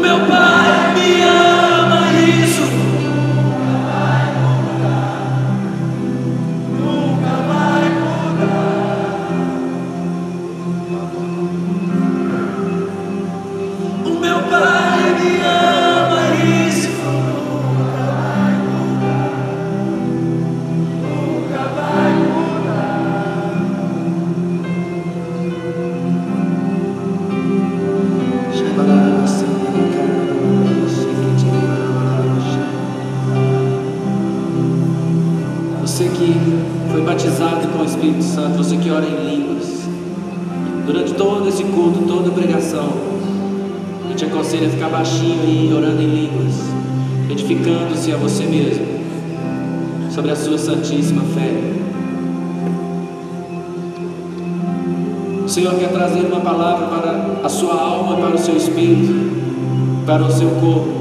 meu Pai me ama, isso nunca vai mudar. O meu Pai me ama, isso nunca vai mudar. Nunca vai mudar. Você que foi batizado com o Espírito Santo, você que ora em línguas, durante todo esse culto, toda a pregação, eu te aconselho a ficar baixinho aí, orando em línguas, edificando-se a você mesmo, sobre a sua santíssima fé. O Senhor quer trazer uma palavra para a sua alma, para o seu espírito, para o seu corpo.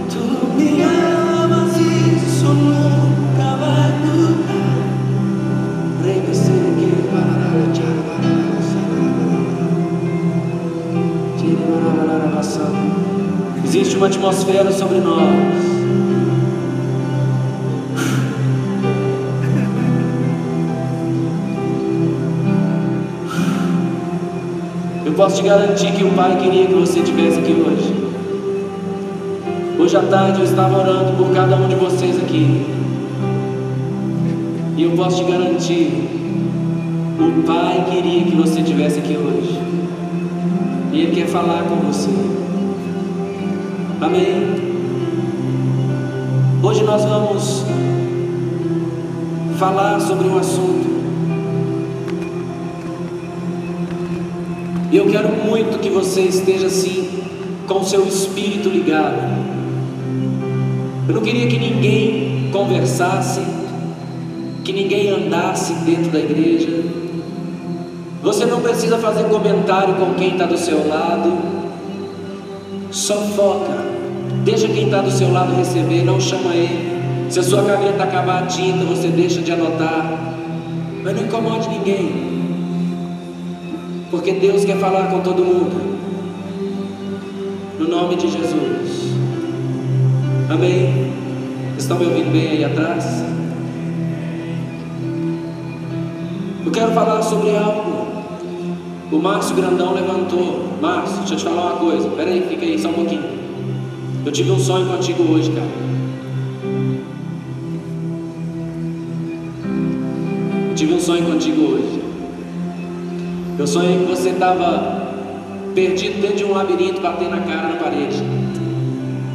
Tu me amas, isso nunca vai mudar. Existe uma atmosfera sobre nós. Eu posso te garantir que o Pai queria que você estivesse aqui hoje. Hoje à tarde eu estava orando por cada um de vocês aqui. E eu posso te garantir, o Pai queria que você estivesse aqui hoje. E Ele quer falar com você. Amém? Hoje nós vamos falar sobre um assunto. E eu quero muito que você esteja assim, com o seu espírito ligado. Eu não queria que ninguém conversasse, que ninguém andasse dentro da igreja. Você não precisa fazer comentário com quem está do seu lado. Só foca. Deixa quem está do seu lado receber, não chama ele. Se a sua caneta acabar a tinta, você deixa de anotar. Mas não incomode ninguém. Porque Deus quer falar com todo mundo. No nome de Jesus. Amém? Estão me ouvindo bem aí atrás? Eu quero falar sobre algo. O Márcio Grandão levantou. Márcio, deixa eu te falar uma coisa. Espera aí, fica aí só um pouquinho. Eu tive um sonho contigo hoje, cara. Eu tive um sonho contigo hoje. Eu sonhei que você estava perdido dentro de um labirinto, batendo a cara na parede.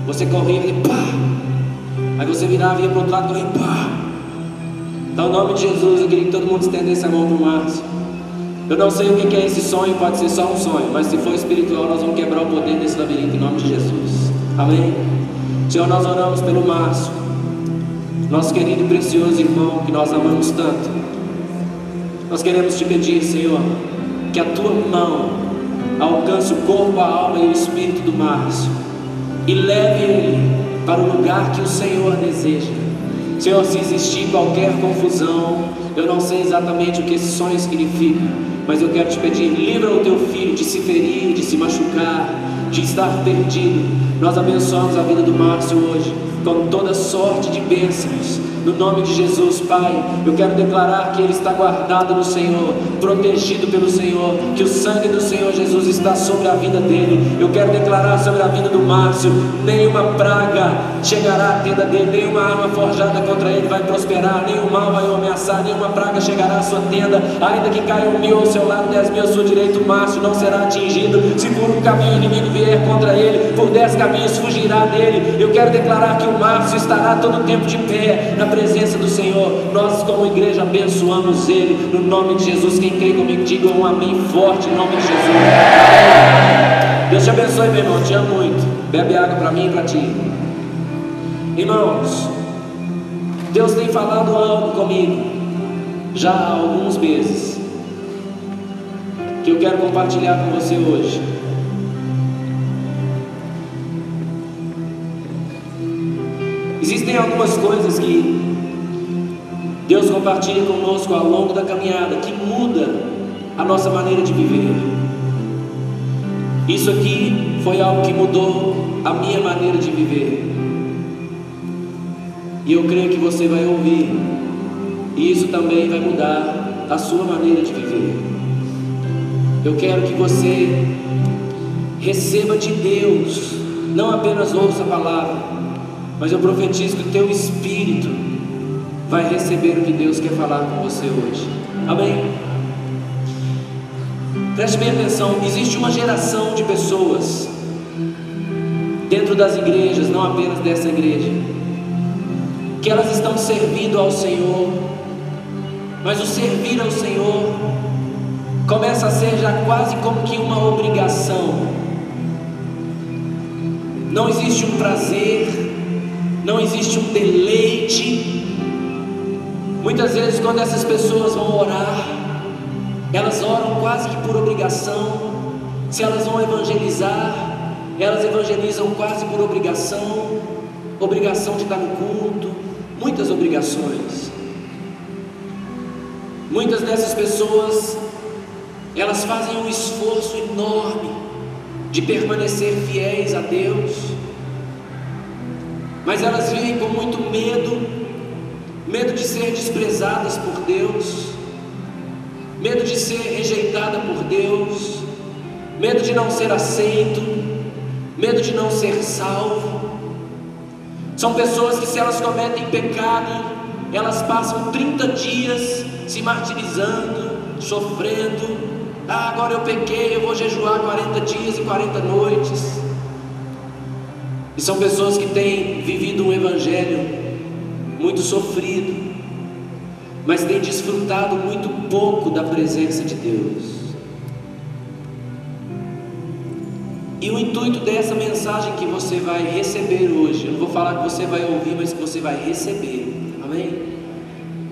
Você corria e pá! Aí você virava e ia para o outro lado, corria, pá! Então, em nome de Jesus, eu queria que todo mundo estendesse a mão para o Márcio. Eu não sei o que é esse sonho, pode ser só um sonho, mas se for espiritual, nós vamos quebrar o poder desse labirinto, em nome de Jesus. Amém? Senhor, nós oramos pelo Márcio, nosso querido e precioso irmão, que nós amamos tanto. Nós queremos te pedir, Senhor, que a tua mão alcance o corpo, a alma e o espírito do Márcio e leve ele para o lugar que o Senhor deseja. Senhor, se existir qualquer confusão, eu não sei exatamente o que esse sonho significa, mas eu quero te pedir, livra o teu filho de se ferir, de se machucar, de estar perdido. Nós abençoamos a vida do Márcio hoje com toda sorte de bênçãos. No nome de Jesus, Pai, eu quero declarar que ele está guardado no Senhor, protegido pelo Senhor, que o sangue do Senhor Jesus está sobre a vida dele. Eu quero declarar sobre a vida do Márcio: nenhuma praga chegará à tenda dele, nenhuma arma forjada contra ele vai prosperar, nenhum mal vai o ameaçar, nenhuma praga chegará à sua tenda. Ainda que caia 1.000 ao seu lado, 10.000 à sua direita, o Márcio não será atingido. Se por um caminho o inimigo vier contra ele, por 10 caminhos fugirá dele. Eu quero declarar que o Márcio estará todo o tempo de pé na presença do Senhor. Nós como igreja abençoamos ele no nome de Jesus. Quem crê comigo, diga um amém forte em nome de Jesus. Deus te abençoe, meu irmão, te amo muito. Bebe água para mim e para ti. Irmãos, Deus tem falado algo comigo já há alguns meses, que eu quero compartilhar com você hoje. Existem algumas coisas que Deus compartilha conosco ao longo da caminhada, que muda a nossa maneira de viver. Isso aqui foi algo que mudou a minha maneira de viver. E eu creio que você vai ouvir, e isso também vai mudar a sua maneira de viver. Eu quero que você receba de Deus, não apenas ouça a palavra, mas eu profetizo que o teu espírito vai receber o que Deus quer falar com você hoje. Amém? Preste bem atenção, existe uma geração de pessoas dentro das igrejas, não apenas dessa igreja, que elas estão servindo ao Senhor, mas o servir ao Senhor começa a ser já quase como que uma obrigação. Não existe um prazer, não existe um deleite. Muitas vezes quando essas pessoas vão orar, elas oram quase que por obrigação. Se elas vão evangelizar, elas evangelizam quase por obrigação. Obrigação de estar no culto, muitas obrigações. Muitas dessas pessoas, elas fazem um esforço enorme de permanecer fiéis a Deus, mas elas vivem com muito medo de ser desprezadas por Deus, medo de ser rejeitada por Deus, medo de não ser aceito, medo de não ser salvo. São pessoas que, se elas cometem pecado, elas passam 30 dias se martirizando, sofrendo. Agora eu pequei, eu vou jejuar 40 dias e 40 noites. E são pessoas que têm vivido um evangelho muito sofrido, mas têm desfrutado muito pouco da presença de Deus. E o intuito dessa mensagem que você vai receber hoje, eu não vou falar que você vai ouvir, mas que você vai receber, amém?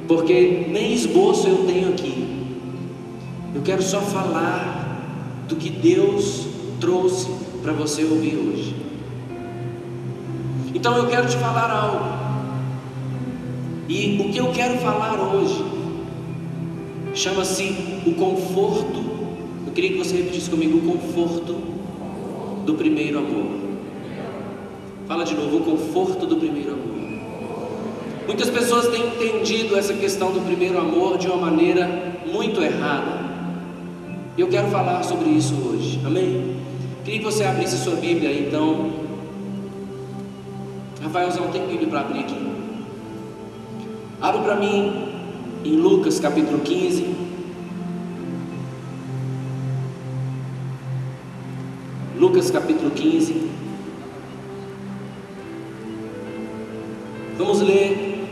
Porque nem esboço eu tenho aqui. Eu quero só falar do que Deus trouxe para você ouvir hoje. Então eu quero te falar algo. E o que eu quero falar hoje chama-se o conforto. Eu queria que você repetisse comigo: o conforto do primeiro amor. Fala de novo: o conforto do primeiro amor. Muitas pessoas têm entendido essa questão do primeiro amor de uma maneira muito errada. Eu quero falar sobre isso hoje, amém? Queria que você abrisse sua Bíblia, então. Rafaelzão, tem Bíblia para abrir aqui? Abre para mim em Lucas capítulo 15. Lucas capítulo 15. Vamos ler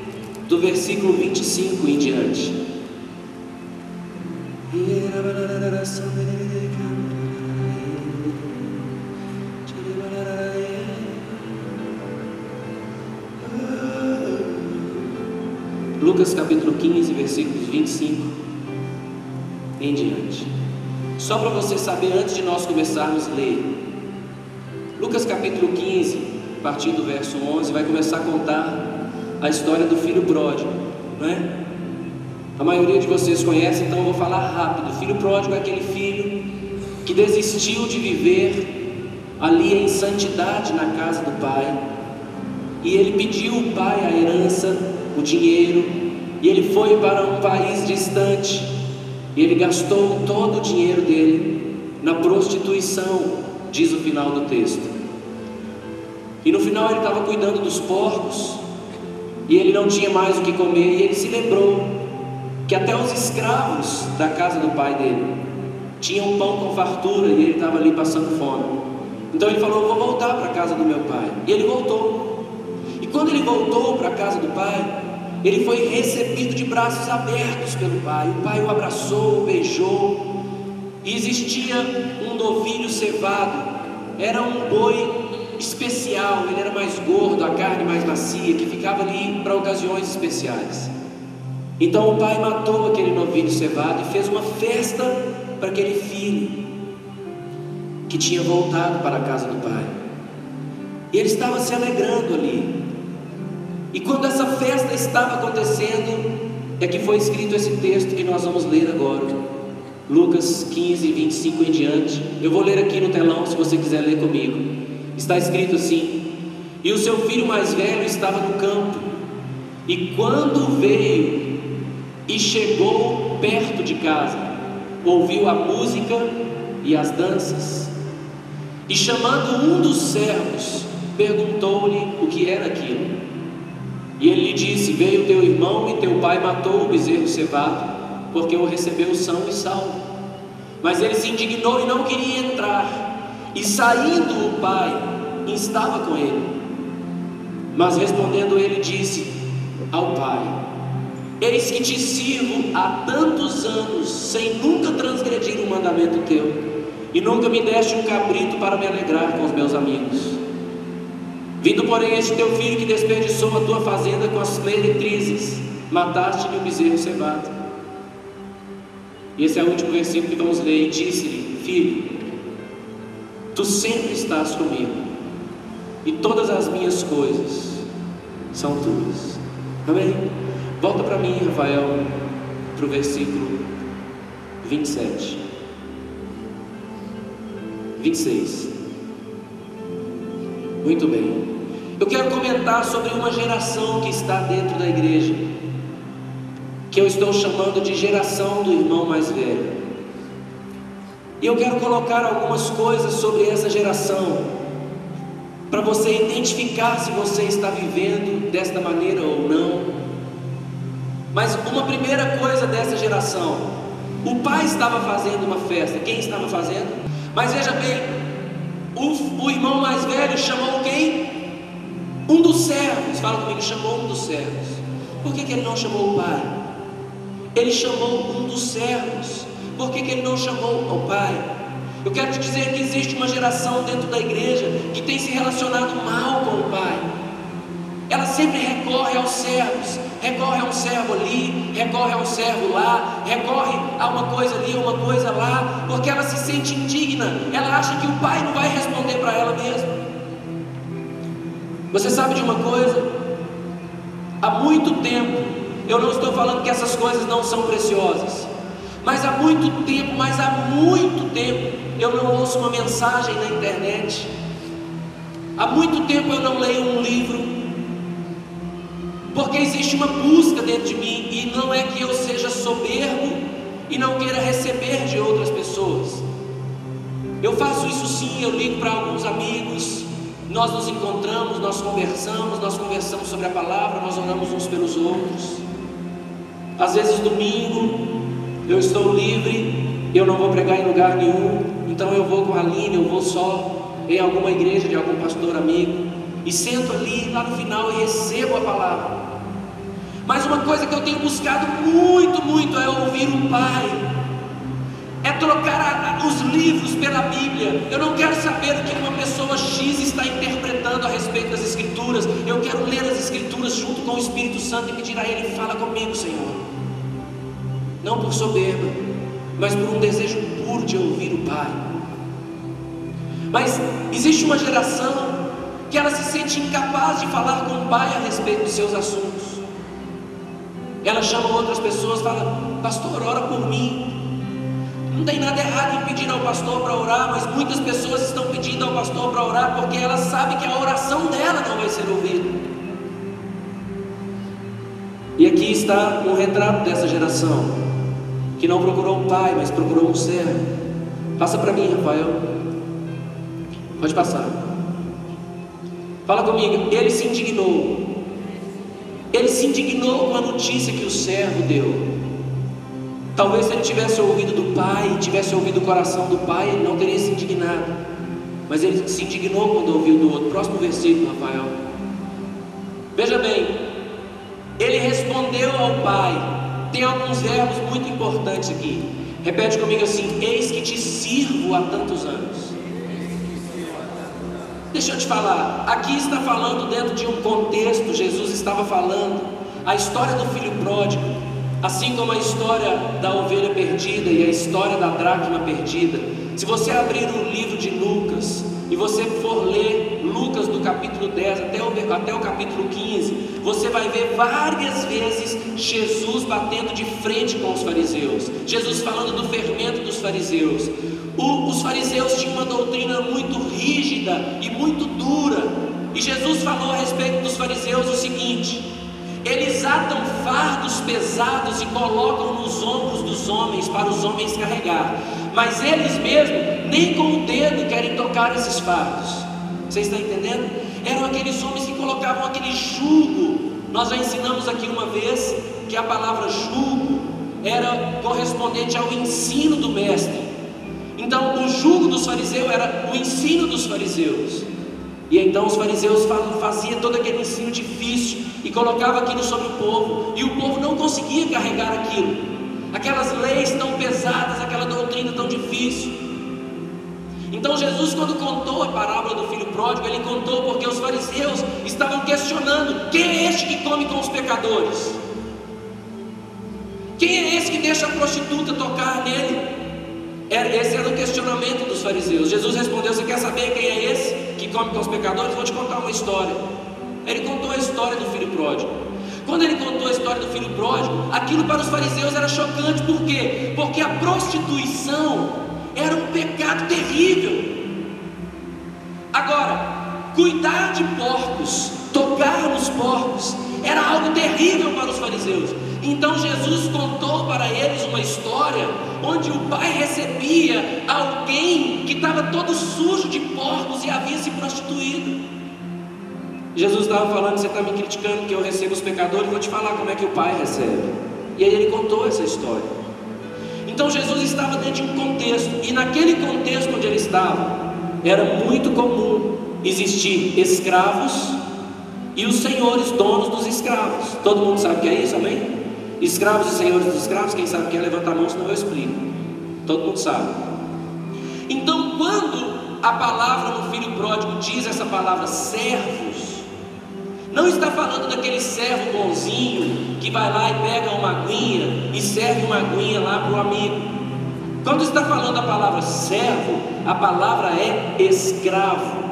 do versículo 25 em diante. Lucas capítulo 15, versículos 25 em diante. Só para você saber, antes de nós começarmos a ler, Lucas capítulo 15, a partir do verso 11, vai começar a contar a história do filho pródigo, não é? A maioria de vocês conhece, então eu vou falar rápido. O filho pródigo é aquele filho que desistiu de viver ali em santidade na casa do pai, e ele pediu ao pai a herança, o dinheiro, e ele foi para um país distante, e ele gastou todo o dinheiro dele na prostituição, diz o final do texto. E no final ele estava cuidando dos porcos, e ele não tinha mais o que comer, e ele se lembrou que até os escravos da casa do pai dele tinham pão com fartura, e ele estava ali passando fome. Então ele falou: vou voltar para a casa do meu pai. E ele voltou. E quando ele voltou para a casa do pai, ele foi recebido de braços abertos pelo pai. O pai o abraçou, o beijou. E existia um novilho cevado. Era um boi especial, ele era mais gordo, a carne mais macia, que ficava ali para ocasiões especiais. Então o pai matou aquele novilho cevado e fez uma festa para aquele filho que tinha voltado para a casa do pai. E ele estava se alegrando ali. E quando essa festa estava acontecendo, é que foi escrito esse texto que nós vamos ler agora, Lucas 15, 25 em diante. Eu vou ler aqui no telão, se você quiser ler comigo. Está escrito assim: e o seu filho mais velho estava no campo, e quando veio e chegou perto de casa, ouviu a música e as danças, e chamando um dos servos, perguntou-lhe o que era aquilo. E ele lhe disse: veio teu irmão e teu pai matou o bezerro cevado, porque o recebeu são e salvo. Mas ele se indignou e não queria entrar. E saindo o pai, estava com ele. Mas respondendo ele, disse ao pai: eis que te sirvo há tantos anos, sem nunca transgredir um mandamento teu, e nunca me deste um cabrito para me alegrar com os meus amigos. Vindo porém este teu filho que desperdiçou a tua fazenda com as meretrizes, mataste-lhe o bezerro cevado. E esse é o último versículo que vamos ler. E disse-lhe: filho, tu sempre estás comigo, e todas as minhas coisas são tuas. Amém? Volta para mim, Rafael, para o versículo 27, 26. Muito bem. Eu quero comentar sobre uma geração que está dentro da igreja, que eu estou chamando de geração do irmão mais velho. E eu quero colocar algumas coisas sobre essa geração, para você identificar se você está vivendo desta maneira ou não. Mas uma primeira coisa dessa geração: o pai estava fazendo uma festa. Quem estava fazendo? Mas veja bem, o irmão mais velho chamou quem? Um dos servos. Fala comigo, chamou um dos servos. Por que ele não chamou o pai? Ele chamou um dos servos. Por que ele não chamou o pai? Eu quero te dizer que existe uma geração dentro da igreja que tem se relacionado mal com o pai. Ela sempre recorre aos servos, recorre a um servo ali, recorre a um servo lá, recorre a uma coisa ali, uma coisa lá, porque ela se sente indigna. Ela acha que o pai não vai responder para ela mesmo. Você sabe de uma coisa? Há muito tempo, eu não estou falando que essas coisas não são preciosas, mas há muito tempo eu não ouço uma mensagem na internet. Há muito tempo eu não leio um livro, porque existe uma busca dentro de mim. E não é que eu seja soberbo e não queira receber de outras pessoas. Eu faço isso sim, eu ligo para alguns amigos, nós nos encontramos, nós conversamos sobre a palavra, nós oramos uns pelos outros. Às vezes domingo eu estou livre, eu não vou pregar em lugar nenhum, então eu vou com a Aline, eu vou só em alguma igreja de algum pastor amigo, e sento ali lá no final e recebo a palavra. Mas uma coisa que eu tenho buscado muito é ouvir o Pai, é trocar os livros pela Bíblia. Eu não quero saber o que uma pessoa X está interpretando a respeito das Escrituras. Eu quero ler as Escrituras junto com o Espírito Santo e pedir a Ele: fala comigo, Senhor. Não por soberba, mas por um desejo puro de ouvir o Pai. Mas existe uma geração que ela se sente incapaz de falar com o Pai a respeito dos seus assuntos. Ela chama outras pessoas, fala: pastor, ora por mim. Não tem nada errado em pedir ao pastor para orar, mas muitas pessoas estão pedindo ao pastor para orar porque elas sabem que a oração dela não vai ser ouvida. E aqui está um retrato dessa geração, que não procurou um pai, mas procurou um servo. Passa para mim, Rafael. Pode passar. Fala comigo. Ele se indignou. Ele se indignou com a notícia que o servo deu. Talvez se ele tivesse ouvido do pai, tivesse ouvido o coração do pai, ele não teria se indignado. Mas ele se indignou quando ouviu do outro. Próximo versículo, Rafael. Veja bem, ele respondeu ao pai. Tem alguns verbos muito importantes aqui. Repete comigo assim: eis que te sirvo há tantos anos. Deixa eu te falar, aqui está falando dentro de um contexto. Jesus estava falando a história do filho pródigo, assim como a história da ovelha perdida e a história da dracma perdida. Se você abrir o livro de Lucas e você for ler Lucas do capítulo 10 até o capítulo 15, você vai ver várias vezes Jesus batendo de frente com os fariseus, Jesus falando do fermento dos fariseus. Os fariseus tinham uma doutrina muito rígida e muito dura, e Jesus falou a respeito dos fariseus o seguinte: eles atam fardos pesados e colocam nos ombros dos homens para os homens carregar, mas eles mesmos nem com o dedo querem tocar esses fardos. Você está entendendo? Eram aqueles homens que colocavam aquele jugo. Nós já ensinamos aqui uma vez que a palavra jugo era correspondente ao ensino do mestre. Então o jugo dos fariseus era o ensino dos fariseus. E então os fariseus faziam todo aquele ensino difícil e colocavam aquilo sobre o povo, e o povo não conseguia carregar aquilo, aquelas leis tão pesadas, aquela doutrina tão difícil. Então Jesus, quando contou a parábola do filho pródigo, ele contou porque os fariseus estavam questionando: quem é este que come com os pecadores? Quem é esse que deixa a prostituta tocar nele? Esse era o questionamento dos fariseus. Jesus respondeu: você quer saber quem é esse que come com os pecadores? Vou te contar uma história. Ele contou a história do filho pródigo. Quando ele contou a história do filho pródigo, aquilo para os fariseus era chocante. Por quê? Porque a prostituição era um pecado terrível. Agora, cuidar de porcos, tocar nos porcos, era algo terrível para os fariseus. Então Jesus contou para eles uma história onde o pai recebia alguém que estava todo sujo de porcos e havia se prostituído. Jesus estava falando: você está me criticando que eu recebo os pecadores, vou te falar como é que o pai recebe. E aí ele contou essa história. Então Jesus estava dentro de um contexto, e naquele contexto onde ele estava, era muito comum existir escravos e os senhores, donos dos escravos. Todo mundo sabe o que é isso, amém? Escravos e senhores dos escravos, quem sabe o que é, levanta a mão, senão eu explico. Todo mundo sabe. Então, quando a palavra no filho pródigo diz essa palavra servos, não está falando daquele servo bonzinho que vai lá e pega uma aguinha e serve uma aguinha lá para o amigo. Quando está falando a palavra servo, a palavra é escravo.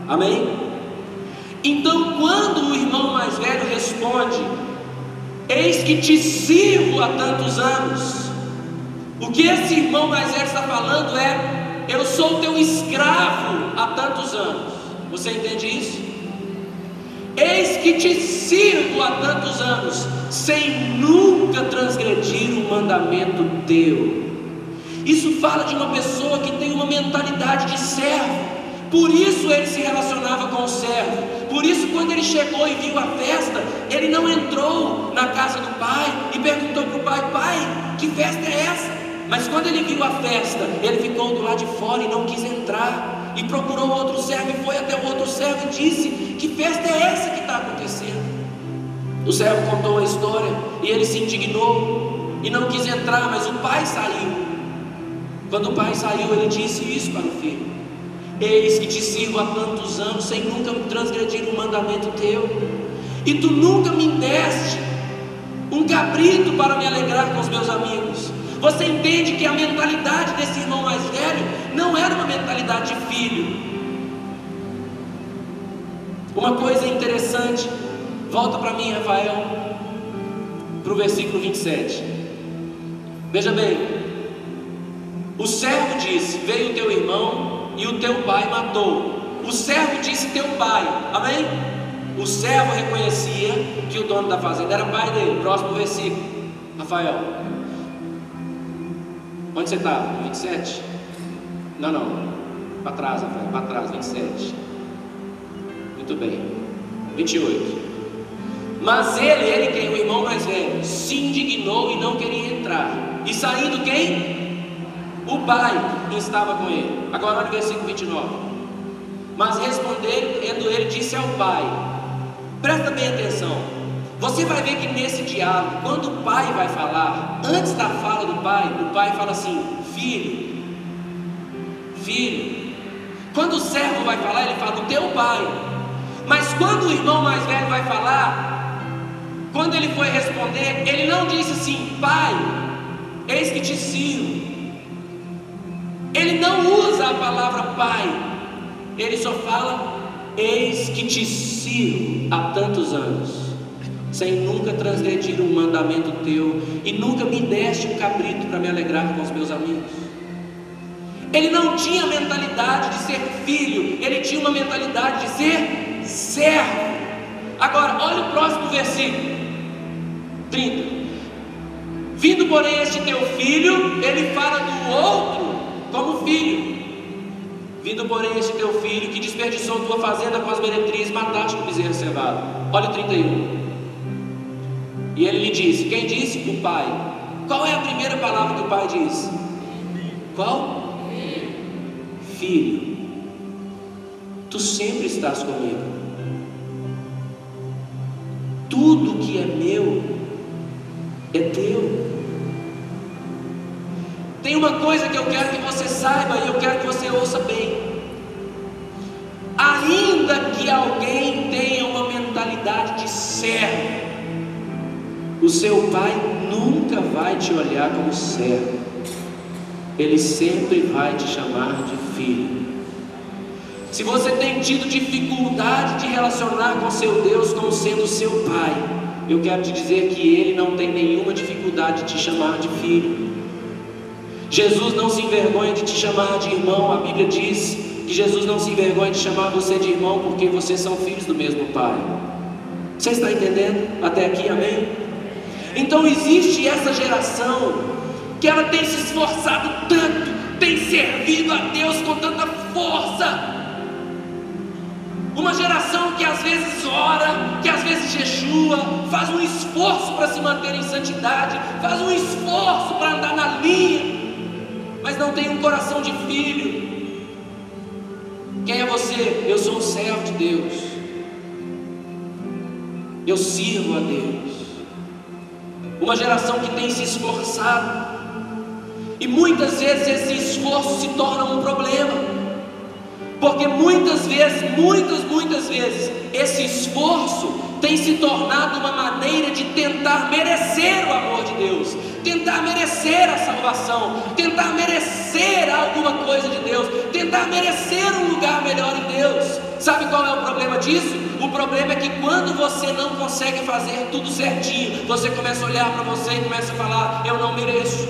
Amém? Então, quando o irmão mais velho responde: eis que te sirvo há tantos anos, o que esse irmão mais velho está falando é: eu sou teu escravo há tantos anos. Você entende isso? Eis que te sirvo há tantos anos, sem nunca transgredir um mandamento teu. Isso fala de uma pessoa que tem uma mentalidade de servo. Por isso ele se relacionava com o servo. Por isso, quando ele chegou e viu a festa, ele não entrou na casa do pai e perguntou para o pai: pai, que festa é essa? Mas quando ele viu a festa, ele ficou do lado de fora e não quis entrar. E procurou outro servo e foi até o outro servo e disse: que festa é essa que está acontecendo? O servo contou a história e ele se indignou e não quis entrar, mas o pai saiu. Quando o pai saiu, ele disse isso para o filho: eis que te sirvo há tantos anos, sem nunca transgredir um mandamento teu, e tu nunca me deste um cabrito para me alegrar com os meus amigos. Você entende que a mentalidade desse irmão mais velho não era uma mentalidade de filho. Uma coisa interessante, volta para mim, Rafael, para o versículo 27. Veja bem, o servo disse: veio o teu irmão e o teu pai matou. O servo disse: teu pai, amém? O servo reconhecia que o dono da fazenda era pai dele. Próximo versículo, Rafael. Onde você está? 27? Não, para trás, Rafael, para trás, 27. Muito bem, 28. Mas ele quem? O irmão mais velho, se indignou e não queria entrar. E saindo quem? O pai que estava com ele. Agora olha o versículo 29. Mas respondendo ele, disse ao pai: presta bem atenção. Você vai ver que nesse diálogo, quando o pai vai falar, antes da fala do pai fala assim: filho. Quando o servo vai falar, ele fala: o teu pai. Mas quando o irmão mais velho vai falar, quando ele foi responder, ele não disse assim: pai, eis que te sirvo. Ele não usa a palavra pai, ele só fala eis que te sirvo há tantos anos, sem nunca transgredir um mandamento teu, e nunca me deste um cabrito para me alegrar com os meus amigos. Ele não tinha a mentalidade de ser filho, ele tinha uma mentalidade de ser servo. Agora, olha o próximo versículo, 30. Vindo, porém, este teu filho, ele fala do outro como filho. Vindo, porém, este teu filho, que desperdiçou tua fazenda com as meretrizes, mataste o bezerro cevado. Olha o 31. E ele lhe disse, quem disse? O pai. Qual é a primeira palavra que o pai diz? Qual? Filho. Tu sempre estás comigo. Tudo que é meu é teu. Tem uma coisa que eu quero que você saiba e eu quero que você ouça bem. Ainda que alguém tenha uma mentalidade de servo, o seu pai nunca vai te olhar como servo. Ele sempre vai te chamar de filho. Se você tem tido dificuldade de relacionar com seu Deus como sendo seu pai, eu quero te dizer que Ele não tem nenhuma dificuldade de te chamar de filho. Jesus não se envergonha de te chamar de irmão. A Bíblia diz que Jesus não se envergonha de chamar você de irmão, porque vocês são filhos do mesmo pai. Você está entendendo até aqui, amém? Então existe essa geração que ela tem se esforçado tanto, tem servido a Deus com tanta força. Uma geração que às vezes ora, que às vezes jejua, faz um esforço para se manter em santidade, faz um esforço para andar na linha, mas não tem um coração de filho. Quem é você? Eu sou um servo de Deus, eu sirvo a Deus. Uma geração que tem se esforçado, e muitas vezes esse esforço se torna um problema, porque muitas vezes, esse esforço tem se tornado uma maneira de tentar merecer o amor de Deus, tentar merecer a salvação, tentar merecer alguma coisa de Deus, tentar merecer um lugar melhor em Deus. Sabe qual é o problema disso? O problema é que quando você não consegue fazer tudo certinho, você começa a olhar para você e começa a falar, eu não mereço.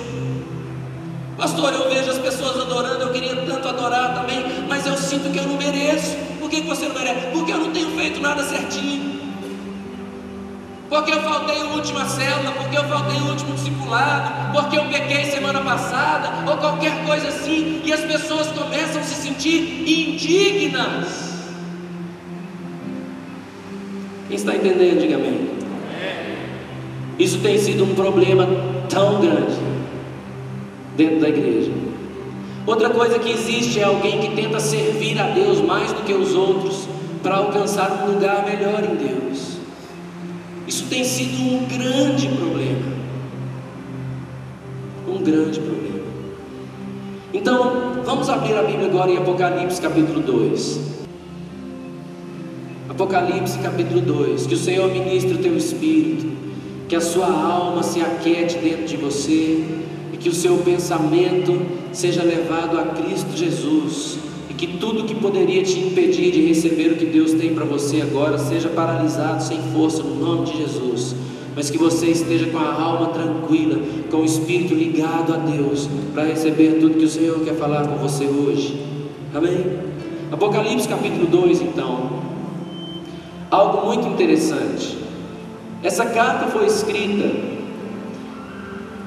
Pastor, eu vejo as pessoas adorando, eu queria tanto adorar também, mas eu sinto que eu não mereço. Por que você não merece? Porque eu não tenho feito nada certinho, porque eu faltei a última célula, porque eu faltei o último discipulado, porque eu pequei semana passada, ou qualquer coisa assim, e as pessoas começam a se sentir indignas. Quem está entendendo, diga amém. Isso tem sido um problema tão grande dentro da igreja. Outra coisa que existe é alguém que tenta servir a Deus mais do que os outros para alcançar um lugar melhor em Deus. Isso tem sido um grande problema. Um grande problema. Então, vamos abrir a Bíblia agora em Apocalipse capítulo 2. Apocalipse capítulo 2. Que o Senhor ministre o teu espírito, que a sua alma se aquete dentro de você, e que o seu pensamento seja levado a Cristo Jesus, e que tudo que poderia te impedir de receber o que Deus tem para você agora seja paralisado sem força no nome de Jesus, mas que você esteja com a alma tranquila, com o espírito ligado a Deus, para receber tudo que o Senhor quer falar com você hoje. Amém? Apocalipse capítulo 2 então. Algo muito interessante. Essa carta foi escrita.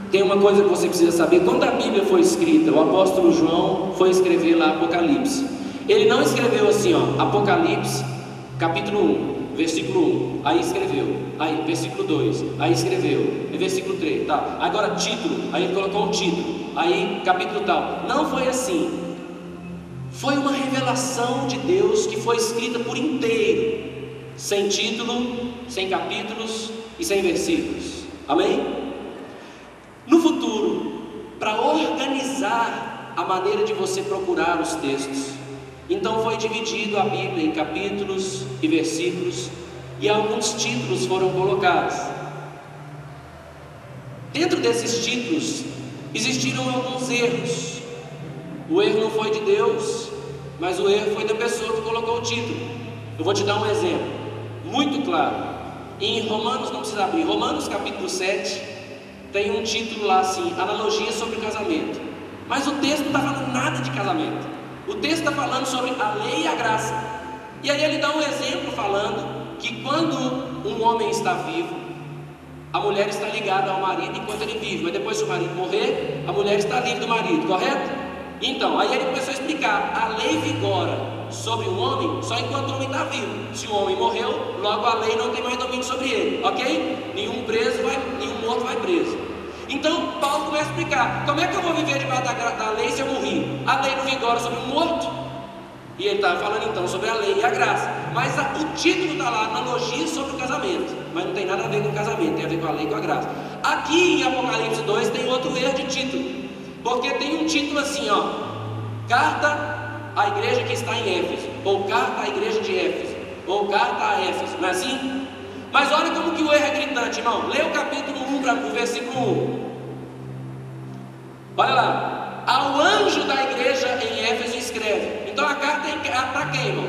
Tem uma coisa que você precisa saber. Quando a Bíblia foi escrita, o apóstolo João foi escrever lá Apocalipse. Ele não escreveu assim, ó, Apocalipse capítulo 1, versículo 1, aí escreveu, aí versículo 2, aí escreveu, versículo 3, tá, agora título, aí ele colocou um título, aí capítulo tal. Não foi assim. Foi uma revelação de Deus que foi escrita por inteiro, sem título, sem capítulos e sem versículos. Amém? No futuro, para organizar a maneira de você procurar os textos, então foi dividido a Bíblia em capítulos e versículos, e alguns títulos foram colocados. Dentro desses títulos existiram alguns erros. O erro não foi de Deus, mas o erro foi da pessoa que colocou o título. Eu vou te dar um exemplo muito claro. Em Romanos, não precisa abrir, Romanos capítulo 7, tem um título lá assim, analogia sobre casamento. Mas o texto não está falando nada de casamento. O texto está falando sobre a lei e a graça. E aí ele dá um exemplo falando que quando um homem está vivo, a mulher está ligada ao marido enquanto ele vive, mas depois, se o marido morrer, a mulher está livre do marido, correto? Então, aí ele começou a explicar: a lei vigora sobre o homem só enquanto o homem está vivo. Se o homem morreu, logo a lei não tem mais domínio sobre ele, ok? Nenhum morto vai preso. Então Paulo começa a explicar: como é que eu vou viver debaixo da lei se eu morri? A lei não vigora sobre um morto. E ele estava falando então sobre a lei e a graça. Mas o título está lá, analogia sobre o casamento. Mas não tem nada a ver com o casamento, tem a ver com a lei e com a graça. Aqui em Apocalipse 2 tem outro erro de título. Porque tem um título assim, ó: carta à igreja que está em Éfeso, ou carta à igreja de Éfeso, ou carta a Éfeso, não é assim? Mas olha como que o erro é gritante, irmão. Lê o capítulo 1 para o versículo 1. Olha lá: ao anjo da igreja em Éfeso escreve. Então a carta é para quem, irmão?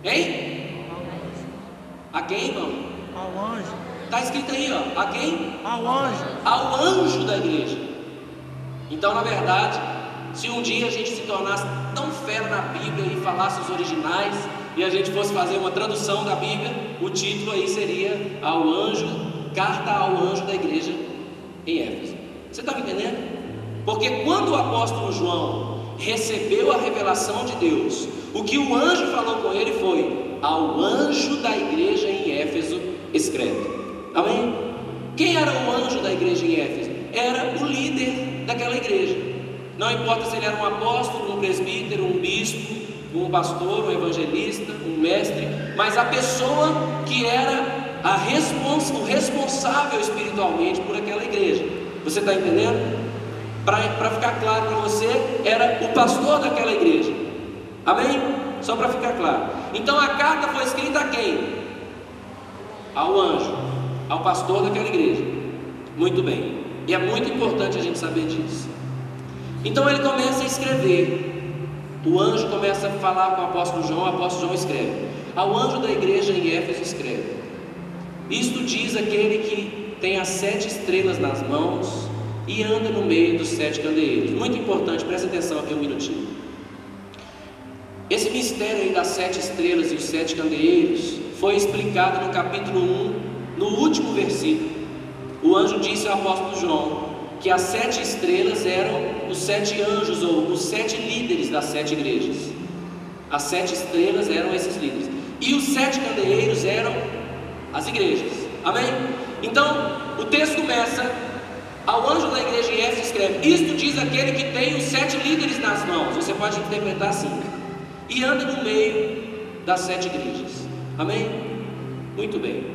Hein? A quem, irmão? Ao anjo. Está escrito aí, ó. A quem? Ao anjo. Ao anjo da igreja. Então, na verdade, se um dia a gente se tornasse tão fera na Bíblia e falasse os originais, e a gente fosse fazer uma tradução da Bíblia, o título aí seria ao anjo, carta ao anjo da igreja em Éfeso. Você está me entendendo? Porque quando o apóstolo João recebeu a revelação de Deus, o que o anjo falou com ele foi: ao anjo da igreja em Éfeso escreve. Amém? Quem era o anjo da igreja em Éfeso? Era o líder daquela igreja. Não importa se ele era um apóstolo, um presbítero, um bispo, um pastor, um evangelista, um mestre, mas a pessoa que era o responsável espiritualmente por aquela igreja. Você está entendendo? Para ficar claro para você, era o pastor daquela igreja. Amém? Só para ficar claro. Então a carta foi escrita a quem? Ao anjo, ao pastor daquela igreja. Muito bem. E é muito importante a gente saber disso. Então ele começa a escrever. O anjo começa a falar com o apóstolo João escreve: ao anjo da igreja em Éfeso escreve: isto diz aquele que tem as 7 estrelas nas mãos e anda no meio dos 7 candeeiros. Muito importante, presta atenção aqui um minutinho. Esse mistério aí das 7 estrelas e os 7 candeeiros foi explicado no capítulo 1, no último versículo. O anjo disse ao apóstolo João que as 7 estrelas eram os 7 anjos, ou os 7 líderes das 7 igrejas. As 7 estrelas eram esses líderes, e os 7 candeeiros eram as igrejas. Amém? Então o texto começa: ao anjo da igreja em Éfeso escreve: isto diz aquele que tem os 7 líderes nas mãos. Você pode interpretar assim: e anda no meio das 7 igrejas. Amém? Muito bem.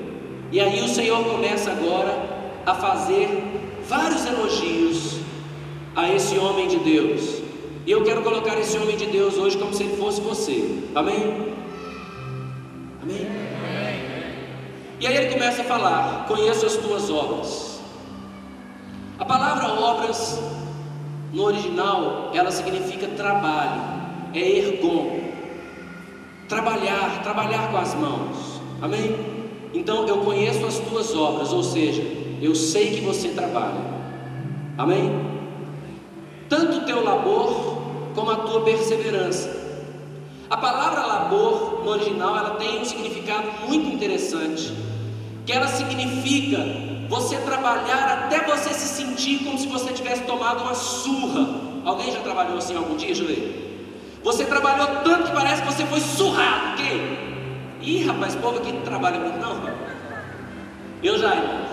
E aí o Senhor começa agora a fazer vários elogios a esse homem de Deus. E eu quero colocar esse homem de Deus hoje como se ele fosse você. Amém? Amém? E aí ele começa a falar: conheço as tuas obras. A palavra obras, no original, ela significa trabalho. É ergon. Trabalhar com as mãos. Amém? Então eu conheço as tuas obras, ou seja, eu sei que você trabalha. Amém? Tanto o teu labor como a tua perseverança. A palavra labor no original, ela tem um significado muito interessante, que ela significa você trabalhar até você se sentir como se você tivesse tomado uma surra. Alguém já trabalhou assim algum dia? Deixa eu ver. Você trabalhou tanto que parece que você foi surrado. Quem? Ih, rapaz, esse povo aqui não trabalha muito não. Eu já, irmão.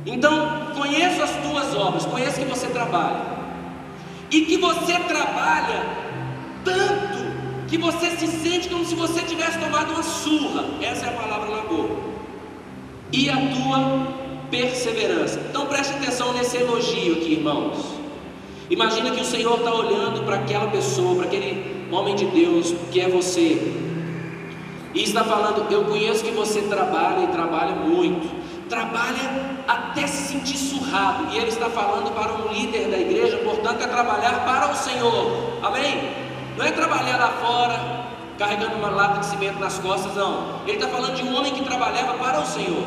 Então, conheço as tuas obras, conheço que você trabalha, e que você trabalha tanto que você se sente como se você tivesse tomado uma surra. Essa é a palavra labor. E a tua perseverança. Então preste atenção nesse elogio aqui, irmãos. Imagina que o Senhor está olhando para aquela pessoa, para aquele homem de Deus que é você, e está falando: eu conheço que você trabalha, e trabalha muito, trabalha até se sentir surrado. E ele está falando para um líder da igreja, portanto é trabalhar para o Senhor. Amém? não é trabalhar lá fora, carregando uma lata de cimento nas costas, não. Ele está falando de um homem que trabalhava para o Senhor.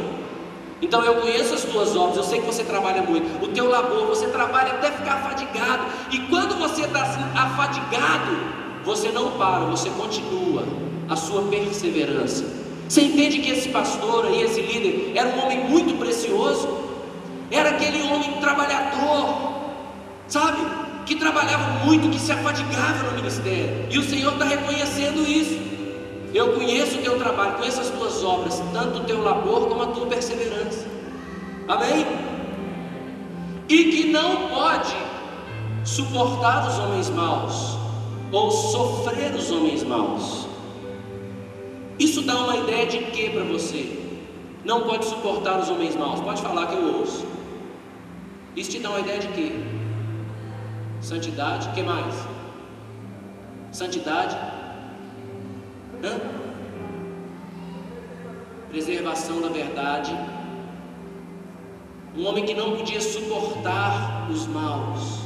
Então eu conheço as tuas obras, eu sei que você trabalha muito, o teu labor, você trabalha até ficar afadigado, e quando você está assim, afadigado, você não para, você continua a sua perseverança. Você entende que esse pastor aí, esse líder, era um homem muito precioso? Era aquele homem trabalhador, sabe? Que trabalhava muito, que se afadigava no ministério, e o Senhor está reconhecendo isso. Eu conheço o teu trabalho, conheço as tuas obras, tanto o teu labor como a tua perseverança. Amém? E que não pode suportar os homens maus, ou sofrer os homens maus. Isso dá uma ideia de quê para você? Não pode suportar os homens maus. Pode falar que eu ouço. Isso te dá uma ideia de quê? Santidade, o que mais? Santidade. Preservação da verdade. Um homem que não podia suportar os maus.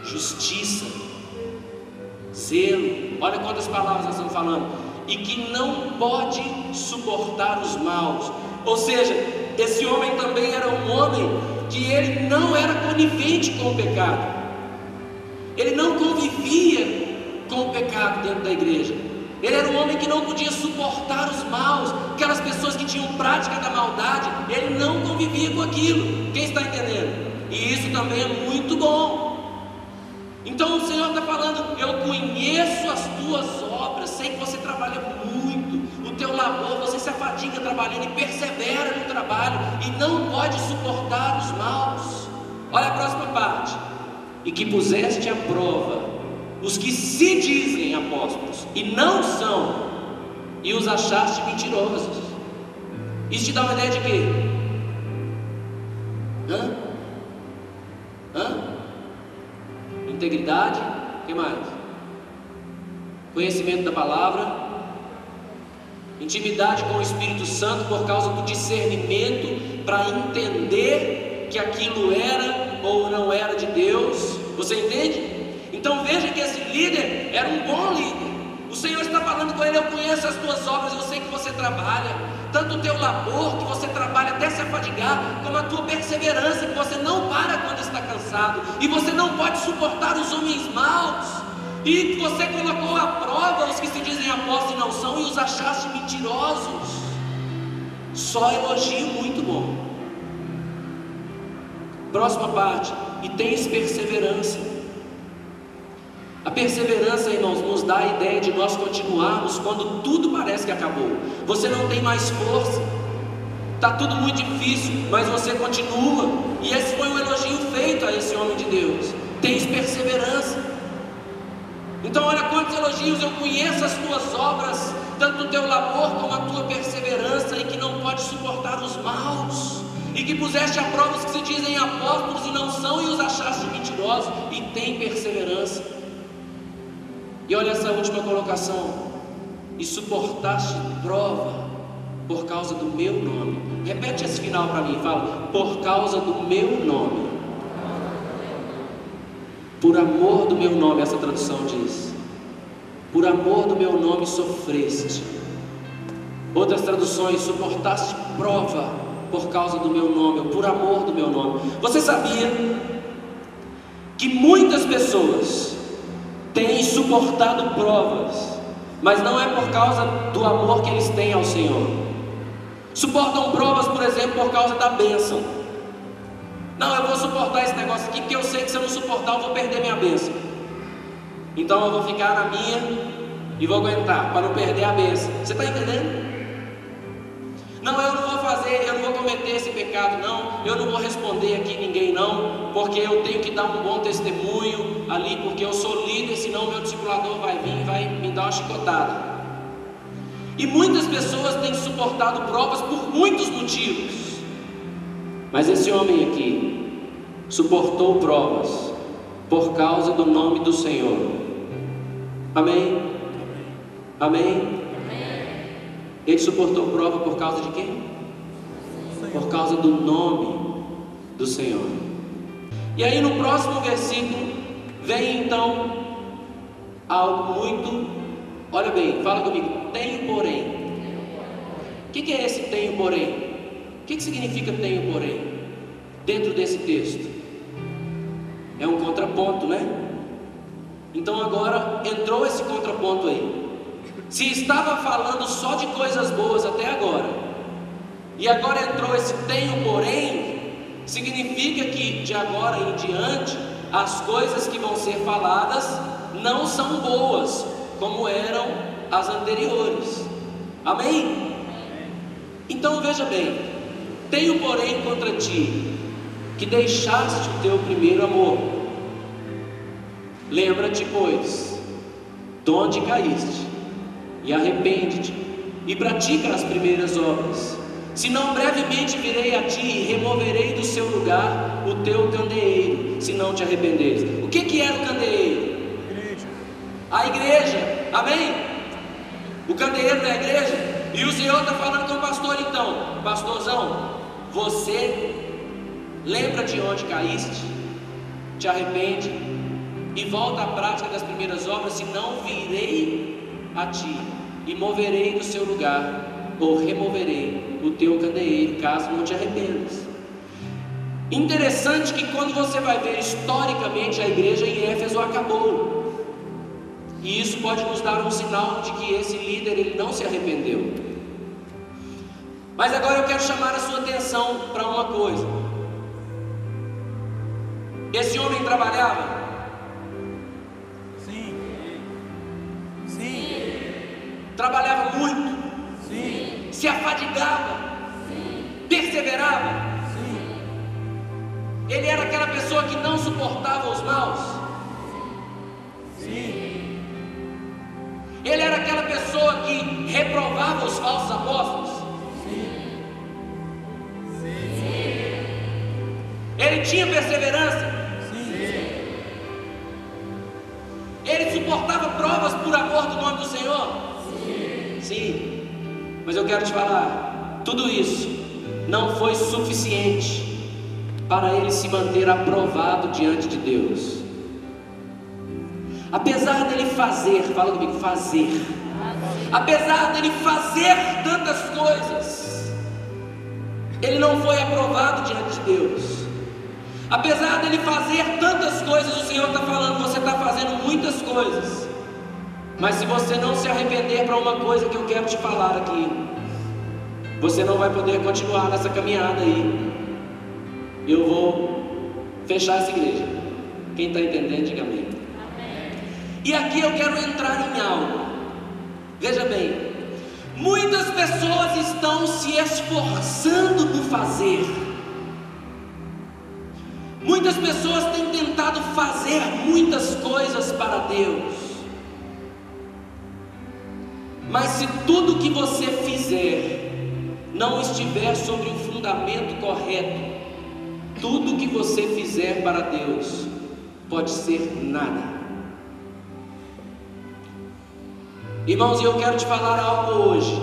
Justiça, zelo. Olha quantas palavras nós estamos falando. E que não pode suportar os maus. Ou seja, esse homem também era um homem que ele não era conivente com o pecado. Ele não convivia com o pecado dentro da igreja. Ele era um homem que não podia suportar os maus, aquelas pessoas que tinham prática da maldade. Ele não convivia com aquilo. Quem está entendendo? E isso também é muito bom. Então o Senhor está falando: eu conheço as tuas obras, sei que você trabalha muito, o teu labor, você se afadiga trabalhando e persevera no trabalho, e não pode suportar os maus. Olha a próxima parte. E que puseste à prova os que se dizem apóstolos e não são, e os achaste mentirosos. Isso te dá uma ideia de quê? Integridade, o que mais? Conhecimento da palavra, intimidade com o Espírito Santo por causa do discernimento para entender que aquilo era ou não era de Deus. Você entende? Então veja que esse líder era um bom líder. O Senhor está falando com ele: eu conheço as tuas obras, eu sei que você trabalha, tanto o teu labor, que você trabalha até se afadigar, como a tua perseverança, que você não para quando está cansado, e você não pode suportar os homens maus, e você colocou à prova os que se dizem apóstolos e não são, e os achaste mentirosos. Só elogio muito bom. Próxima parte. E tens perseverança. A perseverança, irmãos, nos dá a ideia de nós continuarmos quando tudo parece que acabou. Você não tem mais força, está tudo muito difícil, mas você continua. E esse foi um elogio feito a esse homem de Deus. Tens perseverança. Então olha quantos elogios. Eu conheço as tuas obras, tanto o teu labor como a tua perseverança, e que não pode suportar os maus, e que puseste à prova os que se dizem apóstolos e não são, e os achaste mentirosos. E tem perseverança. E olha essa última colocação: e suportaste prova por causa do meu nome. Repete esse final para mim, fala: por causa do meu nome. Por amor do meu nome, essa tradução diz. Por amor do meu nome sofreste. Outras traduções: suportaste prova por causa do meu nome, por amor do meu nome. Você sabia que muitas pessoas têm suportado provas, mas não é por causa do amor que eles têm ao Senhor? Suportam provas, por exemplo, por causa da bênção. Não, eu vou suportar esse negócio aqui, porque eu sei que se eu não suportar eu vou perder minha bênção. Então eu vou ficar na minha e vou aguentar, para não perder a bênção. Você está entendendo? Não, eu não vou fazer, eu não vou cometer esse pecado, não. Eu não vou responder aqui ninguém, não, porque eu tenho que dar um bom testemunho ali, porque eu sou líder, senão o meu discipulador vai vir e vai me dar uma chicotada. E muitas pessoas têm suportado provas por muitos motivos. Mas esse homem aqui suportou provas por causa do nome do Senhor. Amém? Amém? Ele suportou prova por causa de quem? Por causa do nome do Senhor. E aí no próximo versículo vem então algo muito, olha bem, fala comigo, tenho porém. O que é esse tenho porém? O que significa tenho porém? Dentro desse texto é um contraponto, né? Então agora entrou esse contraponto aí. Se estava falando só de coisas boas até agora, e agora entrou esse tenho porém, significa que de agora em diante as coisas que vão ser faladas não são boas como eram as anteriores. Amém? Então veja bem, tenho porém contra ti que deixaste o teu primeiro amor. Lembra-te, pois, de onde caíste, e arrepende-te, e pratica as primeiras obras. Senão brevemente virei a ti e removerei do seu lugar o teu candeeiro, se não te arrependeres. O que era o candeeiro? A igreja, amém? O candeeiro da igreja. E o Senhor está falando com o pastor então, pastorzão, você lembra de onde caíste, te arrepende e volta à prática das primeiras obras, senão virei a ti e moverei do seu lugar, ou removerei o teu candeeiro, caso não te arrependas. Interessante que quando você vai ver historicamente, a igreja em Éfeso acabou. E isso pode nos dar um sinal de que esse líder ele não se arrependeu. Mas agora eu quero chamar a sua atenção para uma coisa. Esse homem trabalhava? Sim. Sim. Trabalhava muito? Sim. Se afadigava? Sim. Perseverava? Sim. Ele era aquela pessoa que não suportava os maus? Sim. Ele era aquela pessoa que reprovava os falsos apóstolos? Sim. Ele tinha perseverança? Sim. Ele suportava provas por amor do nome do Senhor? Sim. Sim. Mas eu quero te falar, tudo isso não foi suficiente para ele se manter aprovado diante de Deus. Apesar dele fazer, fala comigo, fazer. Apesar dele fazer tantas coisas, ele não foi aprovado diante de Deus. Apesar dele fazer tantas coisas, o Senhor está falando, você está fazendo muitas coisas, mas se você não se arrepender para uma coisa que eu quero te falar aqui, você não vai poder continuar nessa caminhada aí. Eu vou fechar essa igreja. Quem está entendendo, diga amém. E aqui eu quero entrar em algo. Veja bem, muitas pessoas estão se esforçando no fazer. Muitas pessoas têm tentado fazer muitas coisas para Deus. Mas se tudo que você fizer não estiver sobre o fundamento correto, tudo que você fizer para Deus pode ser nada. Irmãos, eu quero te falar algo hoje,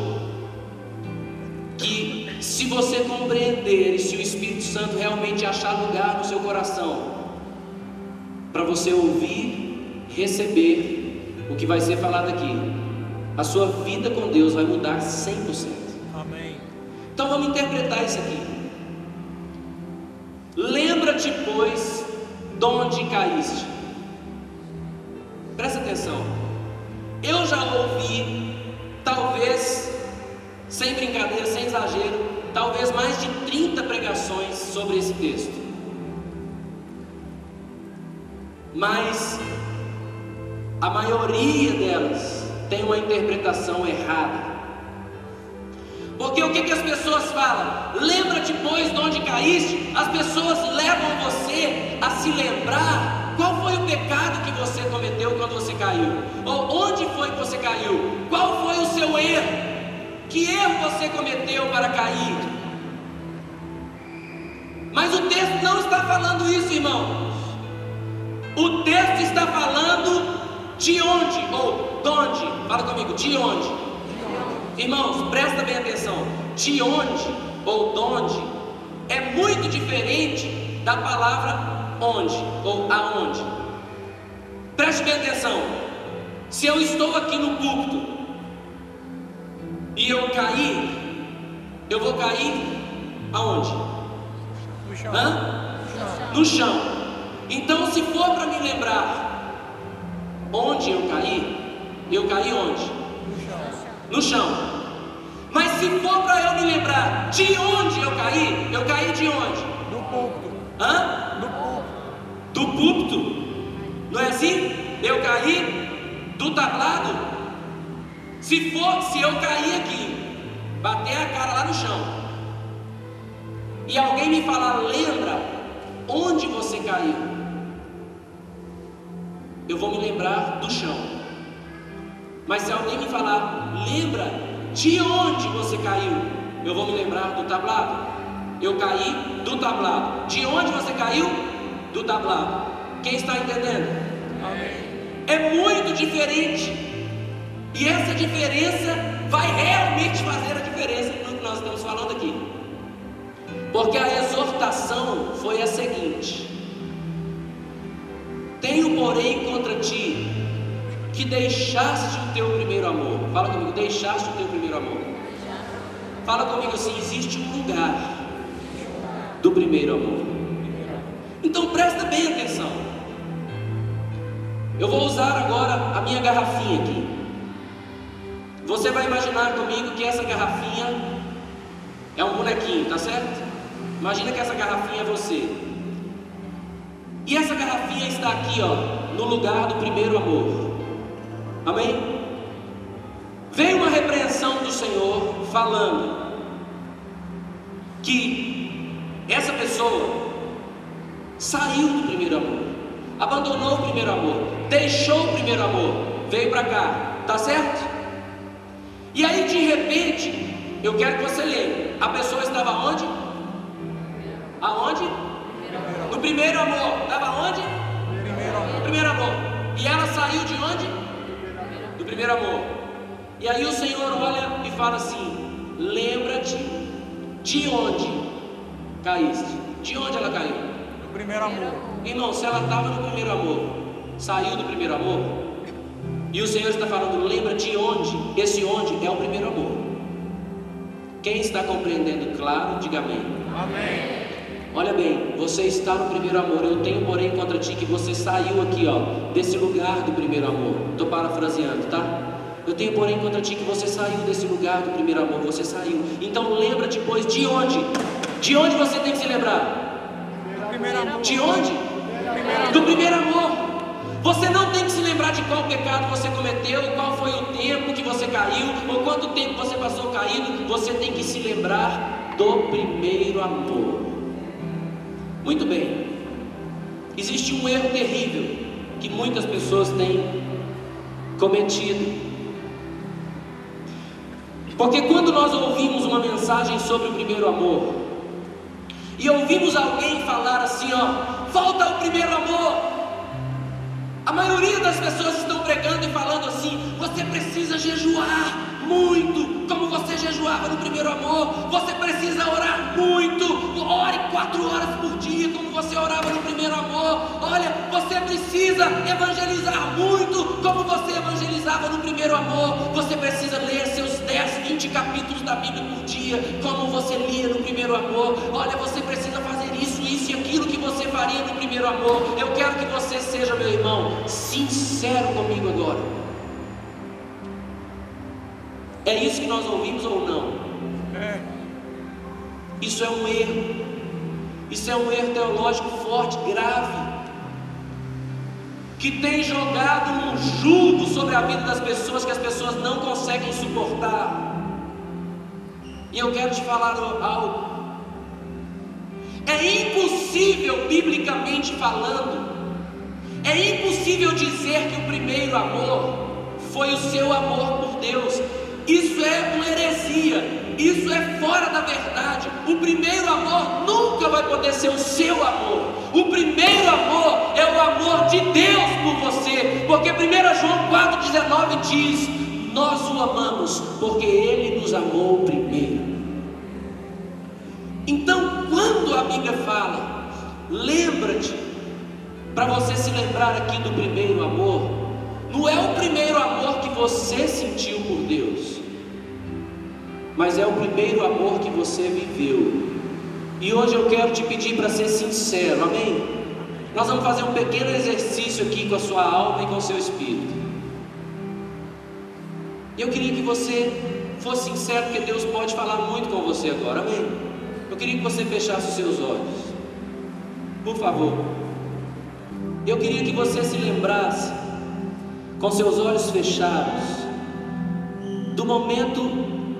que se você compreender e se o Espírito Santo realmente achar lugar no seu coração, para você ouvir, receber o que vai ser falado aqui, a sua vida com Deus vai mudar 100%. Amém. Então vamos interpretar isso aqui. Lembra-te, pois, de onde caíste. Presta atenção. Eu já ouvi, talvez, sem brincadeira, sem exagero, talvez mais de 30 pregações sobre esse texto. Mas a maioria delas tem uma interpretação errada. Porque o que as pessoas falam? Lembra-te, pois, de onde caíste. As pessoas levam você a se lembrar qual foi o pecado que você cometeu quando você caiu, ou onde foi que você caiu, qual foi o seu erro, que erro você cometeu para cair. Mas o texto não está falando isso, irmãos. O texto está falando de onde, ou de onde. Fala comigo, de onde? Irmãos, presta bem atenção. De onde ou de onde é muito diferente da palavra onde ou aonde. Preste bem atenção. Se eu estou aqui no púlpito e eu cair, eu vou cair aonde? No chão. No chão. Então, se for para me lembrar onde eu caí onde? No chão. Mas se for para eu me lembrar de onde eu caí de onde? Do púlpito. Do púlpito. Do púlpito? Não é assim? Eu caí do tablado. Se eu cair aqui, bater a cara lá no chão, e alguém me falar, lembra onde você caiu, eu vou me lembrar do chão. Mas se alguém me falar, lembra de onde você caiu, eu vou me lembrar do tablado. Eu caí do tablado. De onde você caiu? Do tablado. Quem está entendendo? Amém. É muito diferente. E essa diferença vai realmente fazer a diferença no que nós estamos falando aqui. Porque a exortação foi a seguinte: tenho, porém, contra ti que deixaste o teu primeiro amor. Fala comigo, deixaste o teu primeiro amor. Fala comigo assim, existe um lugar do primeiro amor. Então presta bem atenção. Eu vou usar agora a minha garrafinha aqui. Você vai imaginar comigo que essa garrafinha é um bonequinho, tá certo? Imagina que essa garrafinha é você. E essa garrafinha está aqui, ó, no lugar do primeiro amor. Amém? Veio uma repreensão do Senhor falando que essa pessoa saiu do primeiro amor, abandonou o primeiro amor, deixou o primeiro amor, veio para cá, tá certo? E aí de repente, eu quero que você lembre, a pessoa estava onde? Aonde? No primeiro amor. Estava onde? No primeiro amor. E ela saiu de onde? Do primeiro amor. E aí o Senhor olha e fala assim: lembra-te de onde caíste. De onde ela caiu? Do primeiro amor. Irmão, se ela estava no primeiro amor, saiu do primeiro amor, e o Senhor está falando, lembra de onde? Esse onde é o primeiro amor. Quem está compreendendo claro, diga amém. Amém. Olha bem, você está no primeiro amor. Eu tenho, porém, contra ti que você saiu aqui, ó, desse lugar do primeiro amor. Estou parafraseando, tá? Eu tenho, porém, contra ti que você saiu desse lugar do primeiro amor. Você saiu. Então lembra-te, pois, de onde? De onde você tem que se lembrar? Do primeiro amor. De onde? Do primeiro amor. Você não tem que se lembrar de qual pecado você cometeu, qual foi o tempo que você caiu, ou quanto tempo você passou caído. Você tem que se lembrar do primeiro amor. Muito bem. Existe um erro terrível que muitas pessoas têm cometido. Porque quando nós ouvimos uma mensagem sobre o primeiro amor, e ouvimos alguém falar assim, ó, volta ao primeiro amor. A maioria das pessoas estão pregando e falando assim: você precisa jejuar muito, como você jejuava no primeiro amor. Você precisa orar muito, ore 4 horas por dia, como você orava no primeiro amor. Olha, você precisa evangelizar muito, como você evangelizava no primeiro amor. Você precisa ler seus 10, 20 capítulos da Bíblia por dia, como você lia no primeiro amor. Olha, você precisa fazer isso e aquilo que você faria no primeiro amor. Eu quero que você seja, meu irmão, sincero comigo agora. É isso que nós ouvimos ou não? É. Isso é um erro. Isso é um erro teológico forte, grave, que tem jogado um jugo sobre a vida das pessoas que as pessoas não conseguem suportar. E eu quero te falar algo. É impossível, biblicamente falando, é impossível dizer que o primeiro amor foi o seu amor por Deus. Isso é uma heresia, isso é fora da verdade. O primeiro amor nunca vai poder ser o seu amor. O primeiro amor é o amor de Deus por você, porque 1 João 4,19 diz: nós o amamos porque Ele nos amou primeiro. Então, quando a Bíblia fala, lembra-te, para você se lembrar aqui do primeiro amor, Não é o primeiro amor que você sentiu por Deus, mas é o primeiro amor que você viveu. E hoje eu quero te pedir para ser sincero, amém? Nós vamos fazer um pequeno exercício aqui com a sua alma e com o seu espírito. E eu queria que você fosse sincero, porque Deus pode falar muito com você agora, amém? Eu queria que você fechasse os seus olhos, por favor. Eu queria que você se lembrasse, com seus olhos fechados, do momento,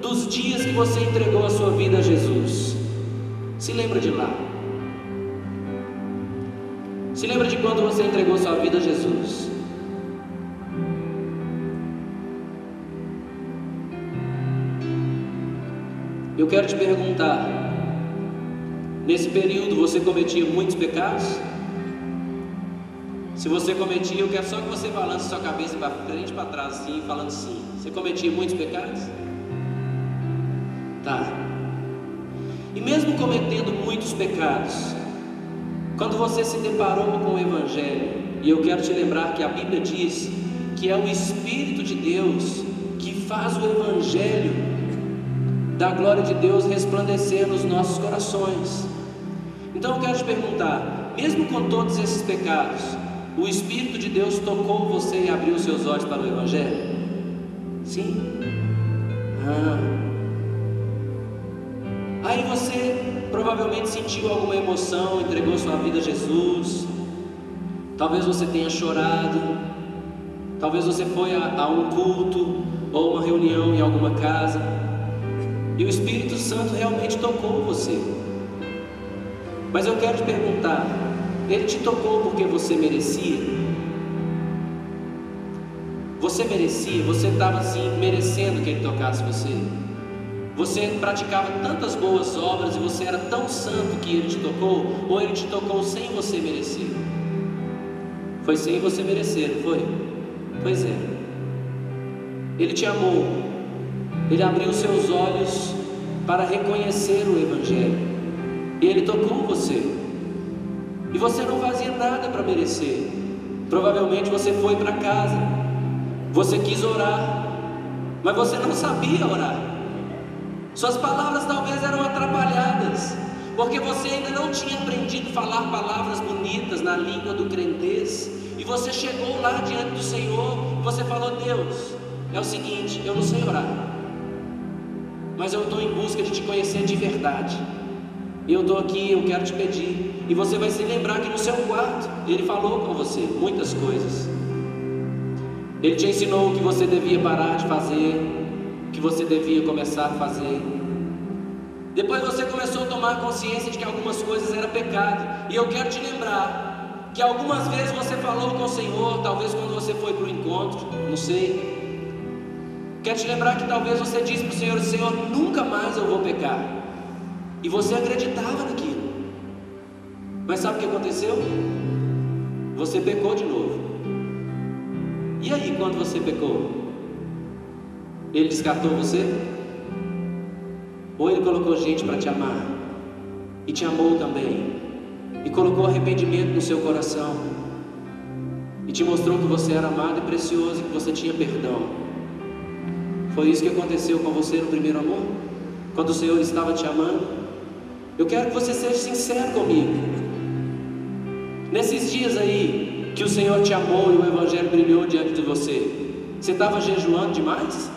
dos dias que você entregou a sua vida a Jesus. Se lembra de lá. Se lembra de quando você entregou sua vida a Jesus. Eu quero te perguntar, nesse período você cometia muitos pecados? Se você cometia, eu quero só que você balance sua cabeça para frente e para trás assim, falando sim. Você cometia muitos pecados? Tá. E mesmo cometendo muitos pecados, quando você se deparou com o Evangelho, e eu quero te lembrar que a Bíblia diz que é o Espírito de Deus que faz o Evangelho da glória de Deus resplandecer nos nossos corações. Então eu quero te perguntar, mesmo com todos esses pecados, o Espírito de Deus tocou você e abriu seus olhos para o Evangelho? Sim? Aí você provavelmente sentiu alguma emoção, entregou sua vida a Jesus. Talvez você tenha chorado. Talvez você foi a um culto ou uma reunião em alguma casa e o Espírito Santo realmente tocou você. Mas eu quero te perguntar, Ele te tocou porque você merecia? Você merecia? Você estava assim merecendo que Ele tocasse você? Você praticava tantas boas obras e você era tão santo que Ele te tocou? Ou Ele te tocou sem você merecer? Foi sem você merecer, não foi? Pois é. Ele te amou. Ele abriu seus olhos para reconhecer o Evangelho. E Ele tocou você. E você não fazia nada para merecer. Provavelmente você foi para casa, você quis orar, mas você não sabia orar. Suas palavras talvez eram atrapalhadas, porque você ainda não tinha aprendido a falar palavras bonitas na língua do crentez. E você chegou lá diante do Senhor, você falou: Deus, é o seguinte, eu não sei orar, mas eu estou em busca de te conhecer de verdade. E eu estou aqui, eu quero te pedir. E você vai se lembrar que no seu quarto Ele falou com você muitas coisas. Ele te ensinou o que você devia parar de fazer, o que você devia começar a fazer. Depois você começou a tomar consciência de que algumas coisas eram pecado. E eu quero te lembrar que algumas vezes você falou com o Senhor, talvez quando você foi para o encontro, não sei. Quero te lembrar que talvez você disse para o Senhor: Senhor, nunca mais eu vou pecar. E você acreditava naquilo. Mas sabe o que aconteceu? Você pecou de novo. E aí, quando você pecou, Ele descartou você? Ou Ele colocou gente para te amar e te amou também, e colocou arrependimento no seu coração e te mostrou que você era amado e precioso e que você tinha perdão? Foi isso que aconteceu com você no primeiro amor? Quando o Senhor estava te amando? Eu quero que você seja sincero comigo. Nesses dias aí que o Senhor te amou e o Evangelho brilhou diante de você, você estava jejuando demais?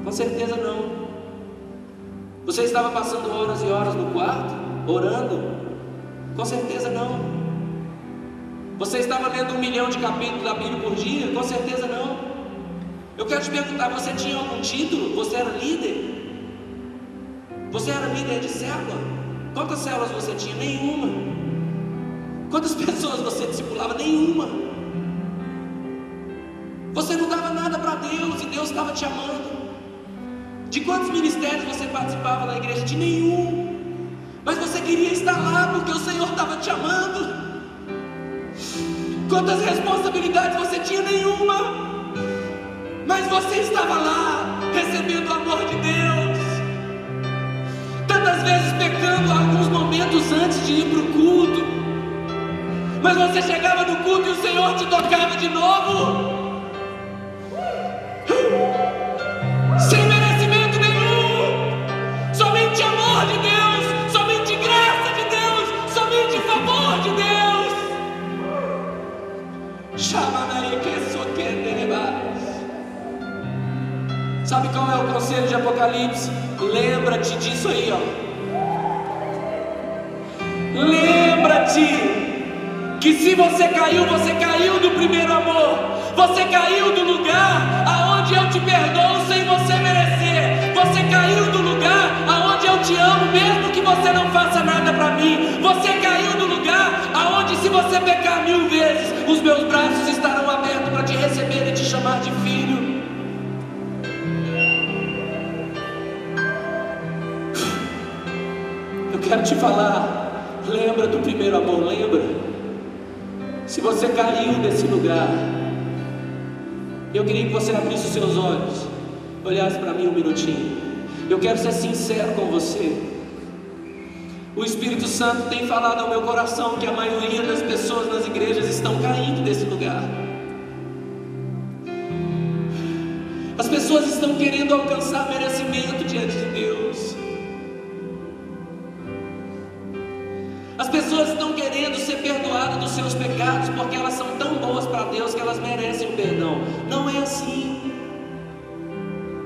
Com certeza não. Você estava passando horas e horas no quarto, orando? Com certeza não. Você estava lendo 1 milhão de capítulos da Bíblia por dia? Com certeza não. Eu quero te perguntar, você tinha algum título? Você era líder? Você era líder de célula? Quantas células você tinha? Nenhuma. Quantas pessoas você discipulava? Nenhuma. Você não dava nada para Deus e Deus estava te amando. De quantos ministérios você participava na igreja? De nenhum. Mas você queria estar lá porque o Senhor estava te amando. Quantas responsabilidades você tinha? Nenhuma. Mas você estava lá recebendo o amor de Deus. Tantas vezes pecando alguns momentos antes de ir para o culto. Mas você chegava no culto e o Senhor te tocava de novo, sem merecimento nenhum, somente amor de Deus, somente graça de Deus, somente favor de Deus. Sabe qual é o conselho de Apocalipse? Lembra-te disso aí, ó. Lembra-te que se você caiu do primeiro amor. Você caiu do lugar aonde eu te perdoo sem você merecer. Você caiu do lugar aonde eu te amo mesmo que você não faça nada para mim. Você caiu do lugar aonde, se você pecar 1000 vezes, os meus braços estarão abertos para te receber e te chamar de filho. Eu quero te falar, lembra do primeiro amor, lembra? Se você caiu desse lugar, eu queria que você abrisse os seus olhos, olhasse para mim um minutinho. Eu quero ser sincero com você. O Espírito Santo tem falado ao meu coração que a maioria das pessoas nas igrejas estão caindo desse lugar. As pessoas estão querendo alcançar merecimento diante de Deus. As pessoas estão querendo ser perdoadas dos seus pecados porque elas são tão boas para Deus que elas merecem o perdão. Não é assim.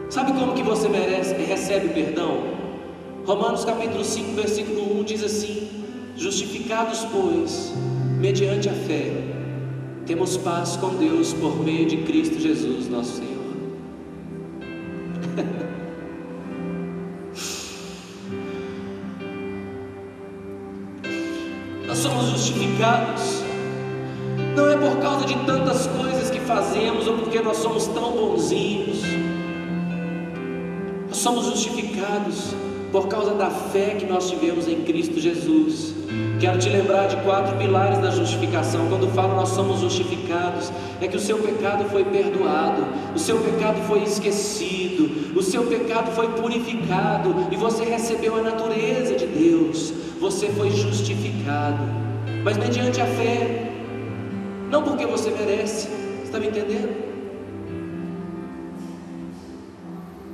Sabe como que você recebe perdão? Romanos capítulo 5, versículo 1 diz assim: justificados, pois, mediante a fé, temos paz com Deus por meio de Cristo Jesus, nosso Senhor. Nós somos justificados, não é por causa de tantas coisas que fazemos ou porque nós somos tão bonzinhos. Nós somos justificados por causa da fé que nós tivemos em Cristo Jesus. Quero te lembrar de 4 pilares da justificação. Quando falo nós somos justificados, é que o seu pecado foi perdoado, o seu pecado foi esquecido, o seu pecado foi purificado e você recebeu a natureza de Deus. Você foi justificado, mas mediante a fé, não porque você merece. Você está me entendendo?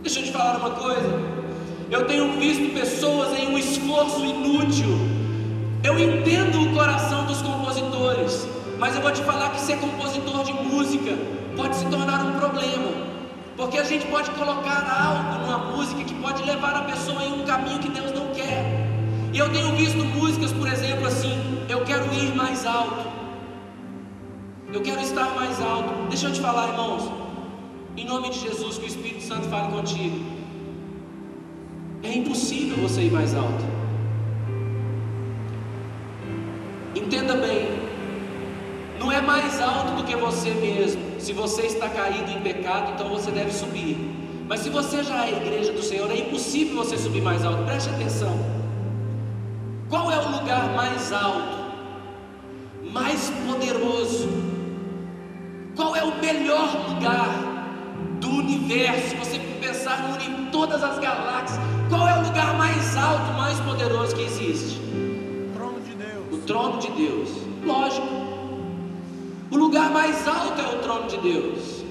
Deixa eu te falar uma coisa. Eu tenho visto pessoas em um esforço inútil. Eu entendo o coração dos compositores, mas eu vou te falar que ser compositor de música pode se tornar um problema, porque a gente pode colocar algo numa música que pode levar a pessoa em um caminho que Deus não quer. E eu tenho visto músicas, por exemplo, assim: eu quero ir mais alto, eu quero estar mais alto. Deixa eu te falar, irmãos, em nome de Jesus, que o Espírito Santo fale contigo. É impossível você ir mais alto. Entenda bem, não é mais alto do que você mesmo. Se você está caído em pecado, então você deve subir. Mas se você já é a igreja do Senhor, é impossível você subir mais alto. Preste atenção. Qual é o lugar mais alto, mais poderoso? Qual é o melhor lugar do universo? Se você pensar em todas as galáxias, qual é o lugar mais alto, mais poderoso que existe? O trono de Deus. O trono de Deus. Lógico. O lugar mais alto é o trono de Deus.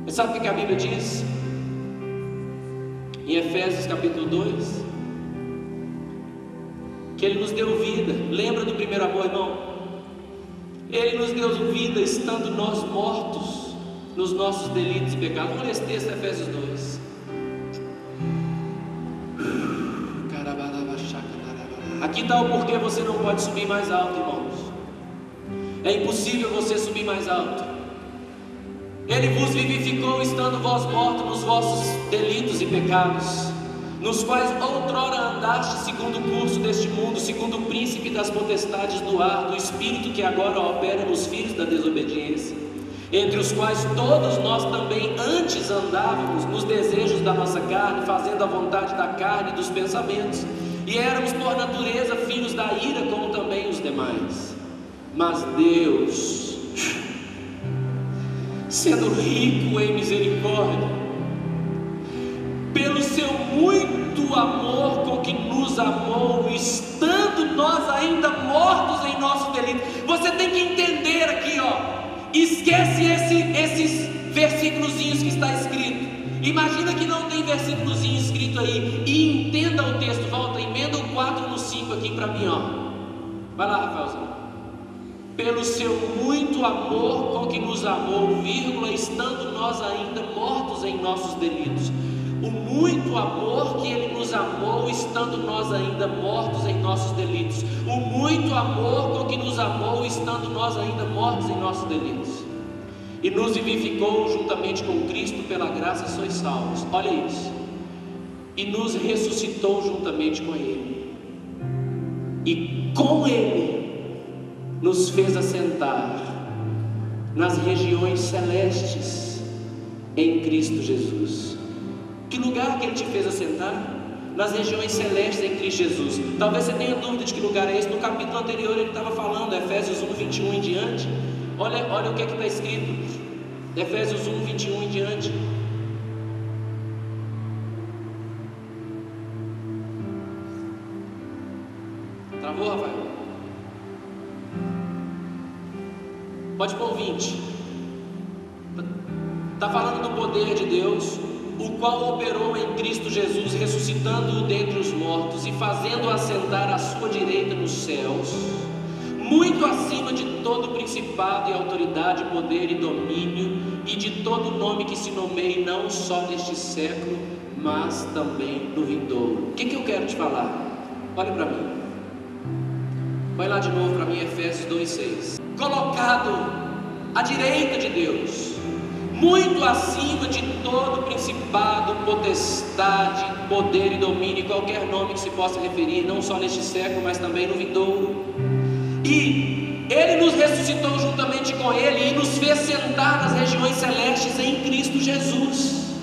Mas sabe o que a Bíblia diz? Em Efésios capítulo 2, que Ele nos deu vida. Lembra do primeiro amor, irmão? Ele nos deu vida estando nós mortos nos nossos delitos e pecados. Vamos ler esse texto, Efésios 2. Aqui está o porquê você não pode subir mais alto, irmãos. É impossível você subir mais alto. Ele vos vivificou estando vós mortos nos vossos delitos e pecados, nos quais outrora andaste segundo o curso deste mundo, segundo o príncipe das potestades do ar, do espírito que agora opera nos filhos da desobediência, entre os quais todos nós também antes andávamos nos desejos da nossa carne, fazendo a vontade da carne e dos pensamentos, e éramos por natureza filhos da ira, como também os demais. Mas Deus, sendo rico em misericórdia, pelo seu muito amor com que nos amou, estando nós ainda mortos em nosso delito. Você tem que entender aqui, esquece esses versículozinhos que está escrito. Imagina que não tem versículozinho escrito aí, e entenda o texto. Volta, emenda o 4 no 5 aqui para mim, vai lá, Rafaelzinho. Pelo seu muito amor com que nos amou, estando nós ainda mortos em nossos delitos. O muito amor que Ele nos amou, estando nós ainda mortos em nossos delitos. O muito amor com que nos amou, estando nós ainda mortos em nossos delitos. E nos vivificou juntamente com Cristo, pela graça sois salvos. Olha isso. E nos ressuscitou juntamente com Ele. E com Ele nos fez assentar nas regiões celestes em Cristo Jesus. Que lugar que Ele te fez assentar? Nas regiões celestes em Cristo Jesus. Talvez você tenha dúvida de que lugar é esse. No capítulo anterior ele estava falando, Efésios 1, 21 em diante. Olha o que está escrito, Efésios 1, 21 em diante. Travou, Rafael? Pode pôr 20. Está falando do poder de Deus, o qual operou em Cristo Jesus, ressuscitando-o dentre os mortos e fazendo-o assentar à sua direita nos céus, muito acima de todo principado e autoridade, poder e domínio, e de todo nome que se nomeie, não só neste século, mas também no vindouro. O que eu quero te falar? Olha para mim. Vai lá de novo para mim, Efésios 2,6. Colocado à direita de Deus, muito acima de todo principado, potestade, poder e domínio, qualquer nome que se possa referir, não só neste século, mas também no vindouro. E Ele nos ressuscitou juntamente com Ele e nos fez sentar nas regiões celestes em Cristo Jesus.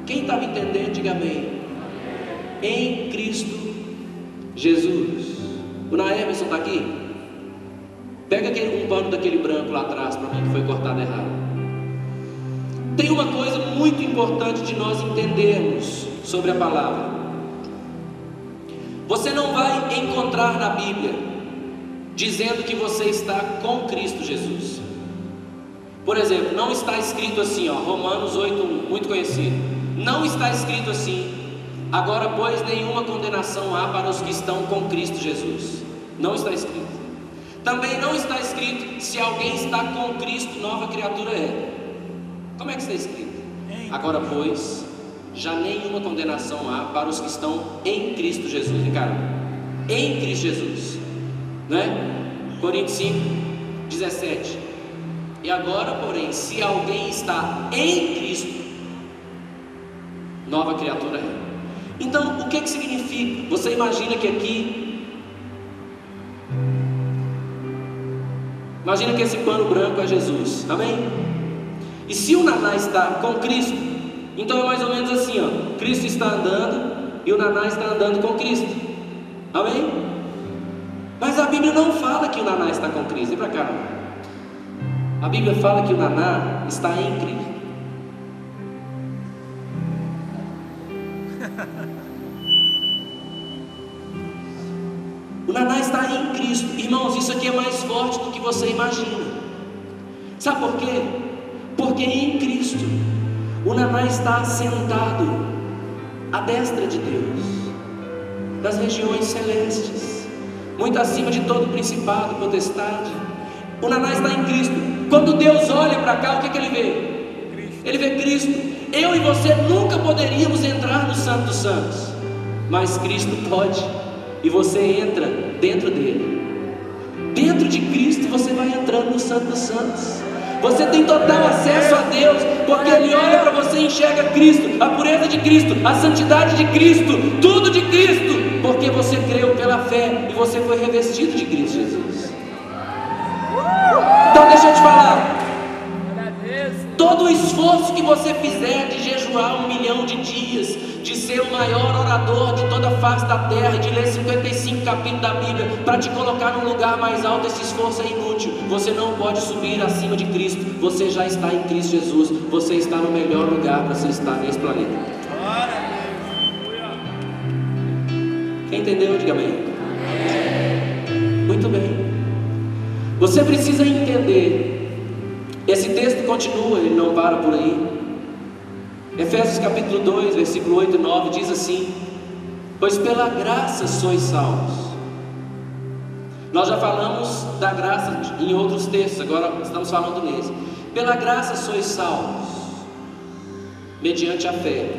Quem está me entendendo, diga amém. Em Cristo Jesus. O Naemerson está aqui? Pega um pano daquele branco lá atrás para mim, que foi cortado errado. Tem uma coisa muito importante de nós entendermos sobre a palavra. Você não vai encontrar na Bíblia dizendo que você está com Cristo Jesus. Por exemplo, não está escrito assim, Romanos 8:1, muito conhecido. Não está escrito assim: agora pois nenhuma condenação há para os que estão com Cristo Jesus. Não está escrito. Também não está escrito: se alguém está com Cristo, nova criatura é. Como é que está escrito? Agora pois, já nenhuma condenação há para os que estão em Cristo Jesus. Ricardo, em Cristo Jesus, não é? Coríntios 5:17. E agora, porém, se alguém está em Cristo, nova criatura é. Então, o que significa? Você imagina que aqui, imagina que esse pano branco é Jesus, amém? E se o Naná está com Cristo, então é mais ou menos assim, Cristo está andando e o Naná está andando com Cristo, amém? Mas a Bíblia não fala que o Naná está com Cristo. Vem para cá. A Bíblia fala que o Naná está em Cristo. O Naná está em Cristo. Irmãos, isso aqui é mais forte do que você imagina. Sabe por quê? Porque em Cristo o Naná está assentado à destra de Deus, nas regiões celestes, muito acima de todo principado e potestade. O Naná está em Cristo. Quando Deus olha para cá, o que ele vê? Ele vê Cristo. Eu e você nunca poderíamos entrar no Santo dos Santos, mas Cristo pode, e você entra dentro dele. Dentro de Cristo você vai entrando no Santo dos Santos. Você tem total acesso a Deus, porque Ele olha para você e enxerga Cristo, a pureza de Cristo, a santidade de Cristo, tudo de Cristo, porque você creu pela fé e você foi revestido de Cristo Jesus. Então deixa eu te falar, todo o esforço que você fizer de jejuar 1 milhão de dias, de ser o maior orador de toda a face da terra, de ler 55 capítulos da Bíblia, para te colocar num lugar mais alto, esse esforço é inútil. Você não pode subir acima de Cristo. Você já está em Cristo Jesus. Você está no melhor lugar para se estar nesse planeta. Quem entendeu, diga amém. Muito bem. Você precisa entender. Esse texto continua, ele não para por aí. Efésios capítulo 2, versículo 8 e 9 diz assim: pois pela graça sois salvos. Nós já falamos da graça em outros textos, agora estamos falando nesse. Pela graça sois salvos, mediante a fé.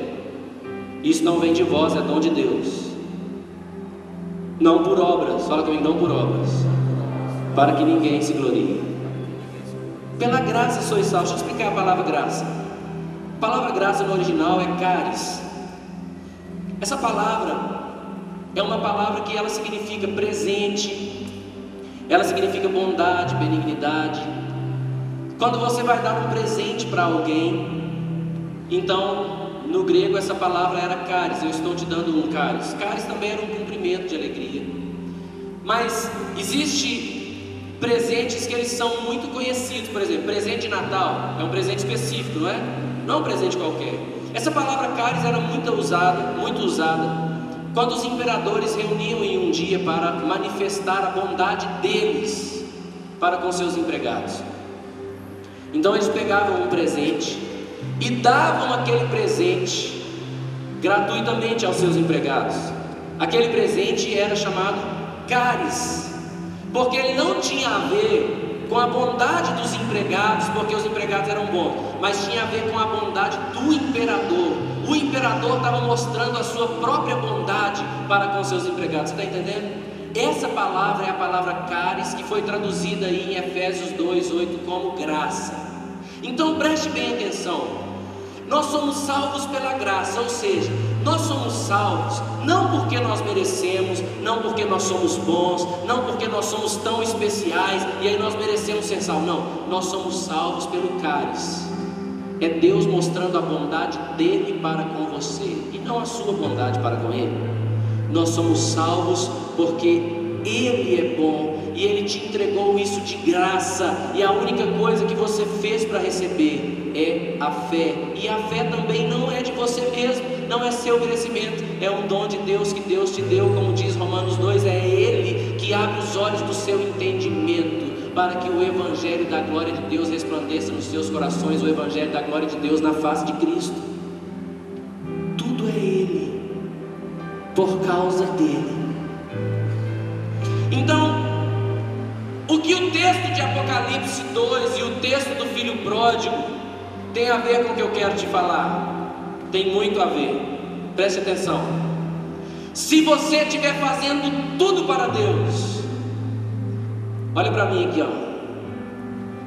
Isso não vem de vós, é dom de Deus. Não por obras, fala comigo, não por obras, para que ninguém se glorie. Pela graça sois salvos. Deixa eu explicar a palavra graça. A palavra graça no original é charis. Essa palavra é uma palavra que ela significa presente, ela significa bondade, benignidade. Quando você vai dar um presente para alguém, então no grego essa palavra era charis. Eu estou te dando um charis. Charis também era um cumprimento de alegria. Mas existe presentes que eles são muito conhecidos. Por exemplo, presente de Natal é um presente específico, não é? Não é um presente qualquer. Essa palavra charis era muito usada quando os imperadores reuniam em um dia para manifestar a bondade deles para com seus empregados. Então eles pegavam um presente e davam aquele presente gratuitamente aos seus empregados. Aquele presente era chamado charis, porque ele não tinha a ver com a bondade dos empregados, porque os empregados eram bons, mas tinha a ver com a bondade do imperador. O imperador estava mostrando a sua própria bondade para com seus empregados. Você está entendendo? Essa palavra é a palavra charis, que foi traduzida aí em Efésios 2:8 como graça. Então preste bem atenção. Nós somos salvos pela graça, ou seja, nós somos salvos não porque nós merecemos, não porque nós somos bons, não porque nós somos tão especiais e aí nós merecemos ser salvos. Não, nós somos salvos pelo charis. É Deus mostrando a bondade dele para com você e não a sua bondade para com ele. Nós somos salvos porque ele é bom e ele te entregou isso de graça, e a única coisa que você fez para receber é a fé. E a fé também não é de você mesmo, não é seu merecimento, é um dom de Deus que Deus te deu. Como diz Romanos 2, é ele que abre os olhos do seu entendimento para que o evangelho da glória de Deus resplandeça nos seus corações, o evangelho da glória de Deus na face de Cristo. Tudo é ele, por causa dele. Então, o que o texto de Apocalipse 2 e o texto do filho pródigo tem a ver com o que eu quero te falar? Tem muito a ver, preste atenção. Se você estiver fazendo tudo para Deus, olha para mim aqui, ó.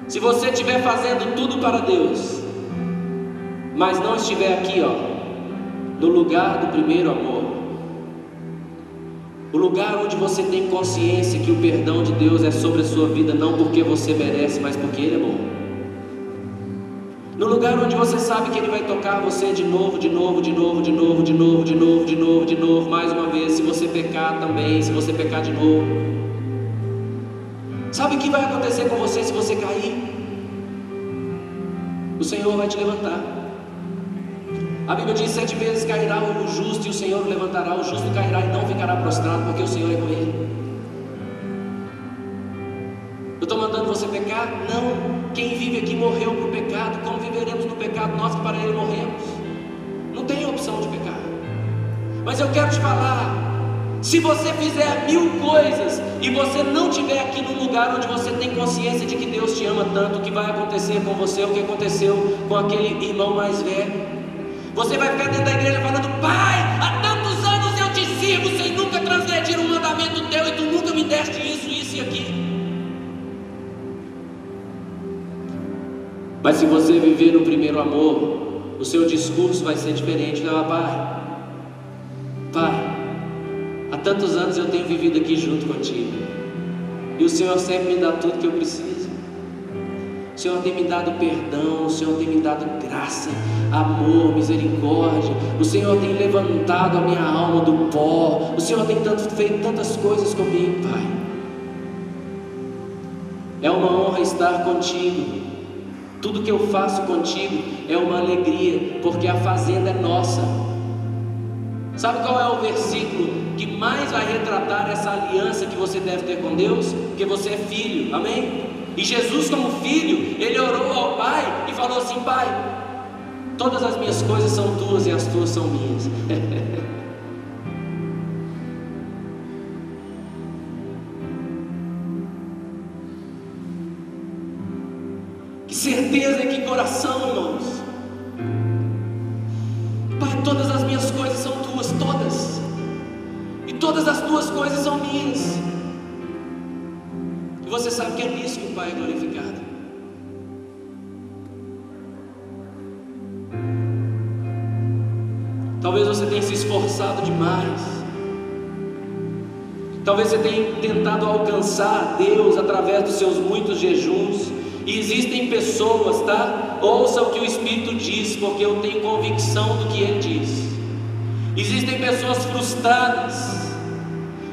Se você estiver fazendo tudo para Deus, mas não estiver aqui, ó, no lugar do primeiro amor, o lugar onde você tem consciência que o perdão de Deus é sobre a sua vida, não porque você merece, mas porque Ele é bom. No lugar onde você sabe que Ele vai tocar você de novo, mais uma vez, se você pecar também, se você pecar de novo. Sabe o que vai acontecer com você se você cair? O Senhor vai te levantar. A Bíblia diz: 7 vezes cairá o justo e o Senhor o levantará. O justo cairá e não ficará prostrado, porque o Senhor é com ele. Eu estou mandando você pecar? Não. Quem vive aqui morreu para o pecado. Como viveremos no pecado? Nós que para ele morremos. Não tem opção de pecar. Mas eu quero te falar, se você fizer 1000 coisas e você não estiver aqui num lugar onde você tem consciência de que Deus te ama tanto, o que vai acontecer com você, o que aconteceu com aquele irmão mais velho? Você vai ficar dentro da igreja falando: Pai, há tantos anos eu te sirvo sem nunca transgredir um mandamento teu, e tu nunca me deste isso e aquilo. Mas se você viver no primeiro amor, o seu discurso vai ser diferente. Pai, há tantos anos eu tenho vivido aqui junto contigo, e o Senhor sempre me dá tudo que eu preciso. O Senhor tem me dado perdão, o Senhor tem me dado graça, amor, misericórdia. O Senhor tem levantado a minha alma do pó. O Senhor tem feito tantas coisas comigo, Pai. É uma honra estar contigo. Tudo que eu faço contigo é uma alegria, porque a fazenda é nossa. Sabe qual é o versículo que mais vai retratar essa aliança que você deve ter com Deus? Porque você é filho, amém? E Jesus, como filho, ele orou ao Pai e falou assim: Pai, todas as minhas coisas são tuas e as tuas são minhas. Que certeza e que coração, irmãos. Pai, todas as minhas coisas são tuas, todas. E todas as tuas coisas são minhas. E você sabe que é nisso que o Pai é glorificado. Talvez você tenha se esforçado demais. Talvez você tenha tentado alcançar Deus através dos seus muitos jejuns. E existem pessoas, tá? Ouça o que o Espírito diz, porque eu tenho convicção do que Ele diz. Existem pessoas frustradas,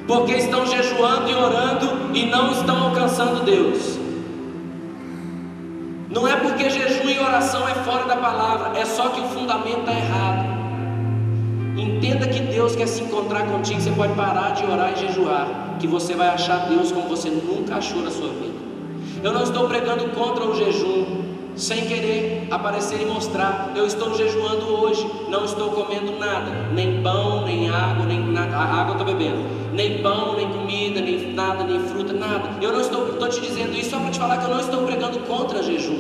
porque estão jejuando e orando e não estão alcançando Deus. Não é porque jejum e oração é fora da palavra, é só que o fundamento está errado. Entenda que Deus quer se encontrar contigo. Você pode parar de orar e jejuar, que você vai achar Deus como você nunca achou na sua vida. Eu não estou pregando contra o jejum, sem querer aparecer e mostrar. Eu estou jejuando hoje, não estou comendo nada, nem pão, nem água, nem nada. A água eu estou bebendo, nem pão, nem comida, nem nada, nem fruta, nada. Eu não estou te dizendo isso só para te falar que eu não estou pregando contra jejum,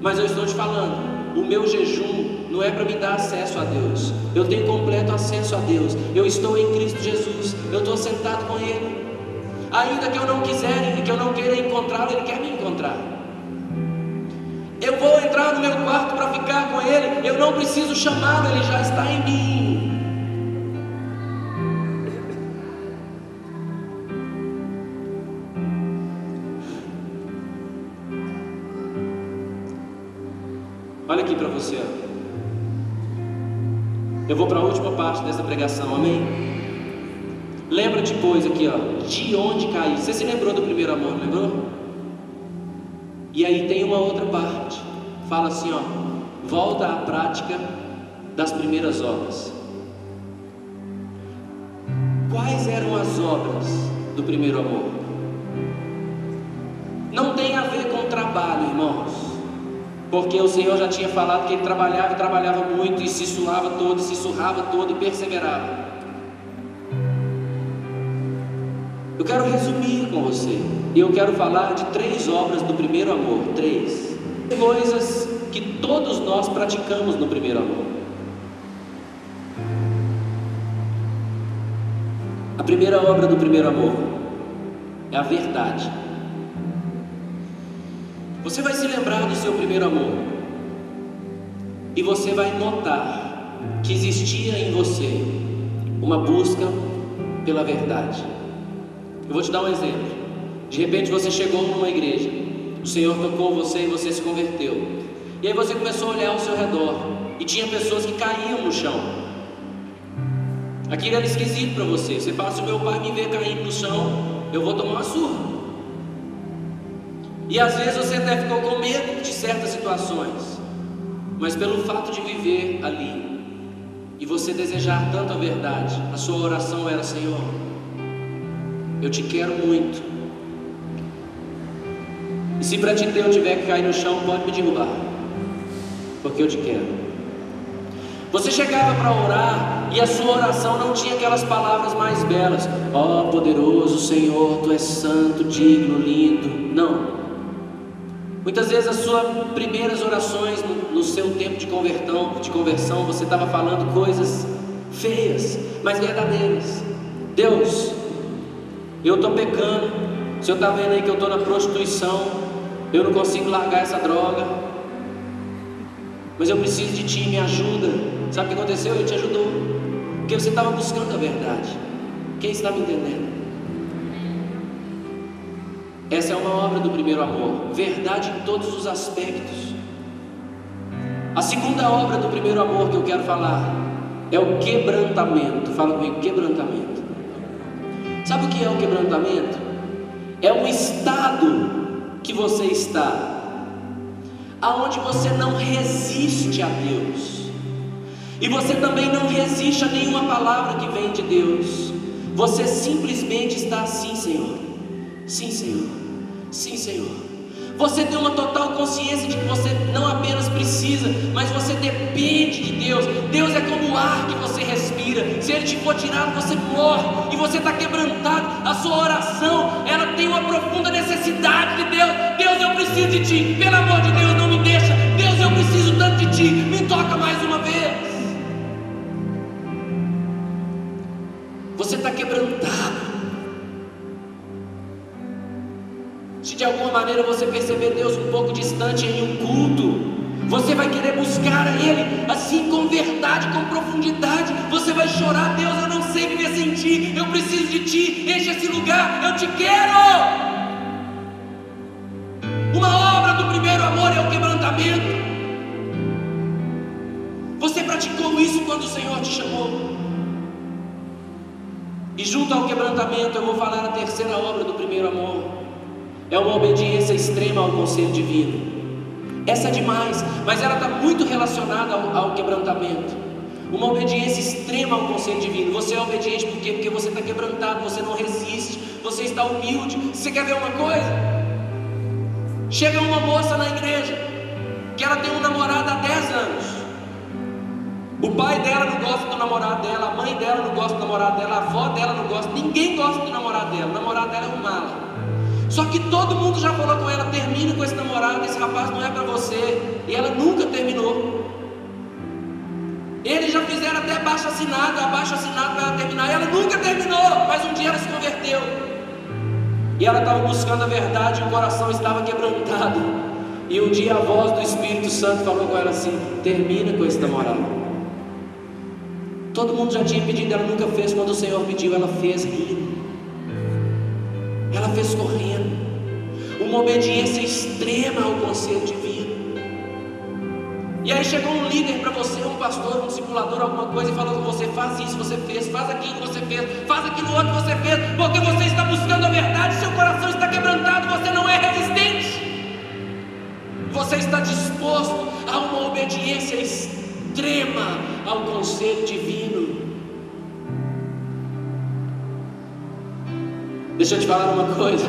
mas eu estou te falando, o meu jejum não é para me dar acesso a Deus. Eu tenho completo acesso a Deus. Eu estou em Cristo Jesus, eu estou sentado com Ele. Ainda que eu não quiser, que eu não queira encontrá-lo, Ele quer me encontrar. Eu vou entrar no meu quarto para ficar com Ele. Eu não preciso chamá-lo, Ele já está em mim. Olha aqui para você. Eu vou para a última parte dessa pregação, amém? Lembra-te, pois, aqui, ó, de onde caiu. Você se lembrou do primeiro amor, lembrou? E aí tem uma outra parte. Fala assim, ó, volta à prática das primeiras obras. Quais eram as obras do primeiro amor? Não tem a ver com trabalho, irmãos, porque o Senhor já tinha falado que Ele trabalhava e trabalhava muito, e se suava todo, e se surrava todo, e perseverava. Eu quero resumir com você, e eu quero falar de 3 obras do primeiro amor. 3 coisas que todos nós praticamos no primeiro amor. A primeira obra do primeiro amor é a verdade. Você vai se lembrar do seu primeiro amor, e você vai notar que existia em você uma busca pela verdade. Eu vou te dar um exemplo. De repente você chegou numa igreja, o Senhor tocou você e você se converteu. E aí você começou a olhar ao seu redor, e tinha pessoas que caíam no chão. Aquilo era esquisito para você. Você fala, se o meu pai me ver caindo no chão, eu vou tomar uma surra. E às vezes você até ficou com medo de certas situações, mas pelo fato de viver ali, e você desejar tanto a verdade, a sua oração era: Senhor, eu te quero muito, e se para te ter eu tiver que cair no chão, pode me derrubar, porque eu te quero. Você chegava para orar, e a sua oração não tinha aquelas palavras mais belas: ó poderoso Senhor, Tu és santo, digno, lindo. Não. Muitas vezes as suas primeiras orações no seu tempo de conversão, você estava falando coisas feias, mas verdadeiras. Deus, eu estou pecando, o Senhor está vendo aí que eu estou na prostituição, eu não consigo largar essa droga, mas eu preciso de Ti, me ajuda. Sabe o que aconteceu? Ele te ajudou, porque você estava buscando a verdade. Quem está me entendendo? Essa é uma obra do primeiro amor, verdade em todos os aspectos. A segunda obra do primeiro amor que eu quero falar é o quebrantamento. Fala comigo, quebrantamento. Sabe o que é o quebrantamento? É um estado que você está, aonde você não resiste a Deus. E você também não resiste a nenhuma palavra que vem de Deus. Você simplesmente está assim: Senhor, sim Senhor, sim Senhor. Você tem uma total consciência de que você não apenas precisa, mas você depende de Deus. Deus é como o ar que você respira. Se Ele te for tirado, você morre. E você está quebrantado. A sua oração, ela tem uma profunda necessidade de Deus. Deus, eu preciso de Ti. Pelo amor de Deus, não me deixa. Deus, eu preciso tanto de Ti. Me toca mais uma vez. Você está quebrantado. Se de alguma maneira você perceber Deus um pouco distante em um culto, você vai querer buscar a Ele assim com verdade, com profundidade. Você vai chorar: Deus, eu não sei viver sem Ti, eu preciso de Ti, enche esse lugar, eu Te quero. Uma obra do primeiro amor é o quebrantamento. Você praticou isso quando o Senhor te chamou. E junto ao quebrantamento eu vou falar a terceira obra do primeiro amor. É uma obediência extrema ao conselho divino. Essa é demais, mas ela está muito relacionada ao quebrantamento. Uma obediência extrema ao conselho divino. Você é obediente por quê? Porque você está quebrantado, você não resiste, você está humilde. Você quer ver uma coisa? Chega uma moça na igreja que ela tem um namorado há 10 anos. O pai dela não gosta do namorado dela, a mãe dela não gosta do namorado dela, a avó dela não gosta, ninguém gosta do namorado dela. O namorado dela é um mala. Só que todo mundo já falou com ela: termina com esse namorado, esse rapaz não é para você. E ela nunca terminou. Eles já fizeram até abaixo assinado para ela terminar, e ela nunca terminou. Mas um dia ela se converteu. E ela estava buscando a verdade, e o coração estava quebrantado. E um dia a voz do Espírito Santo falou com ela assim: termina com esse namorado. Todo mundo já tinha pedido, ela nunca fez. Quando o Senhor pediu, ela fez rindo. Ela fez correndo. Uma obediência extrema ao conselho divino. E aí chegou um líder para você, um pastor, um discipulador, alguma coisa, e falou com você: faz isso, você fez, faz aquilo, você fez, faz aquilo outro, você fez, porque você está buscando a verdade, seu coração está quebrantado, você não é resistente. Você está disposto a uma obediência extrema ao conselho divino. Deixa eu te falar uma coisa.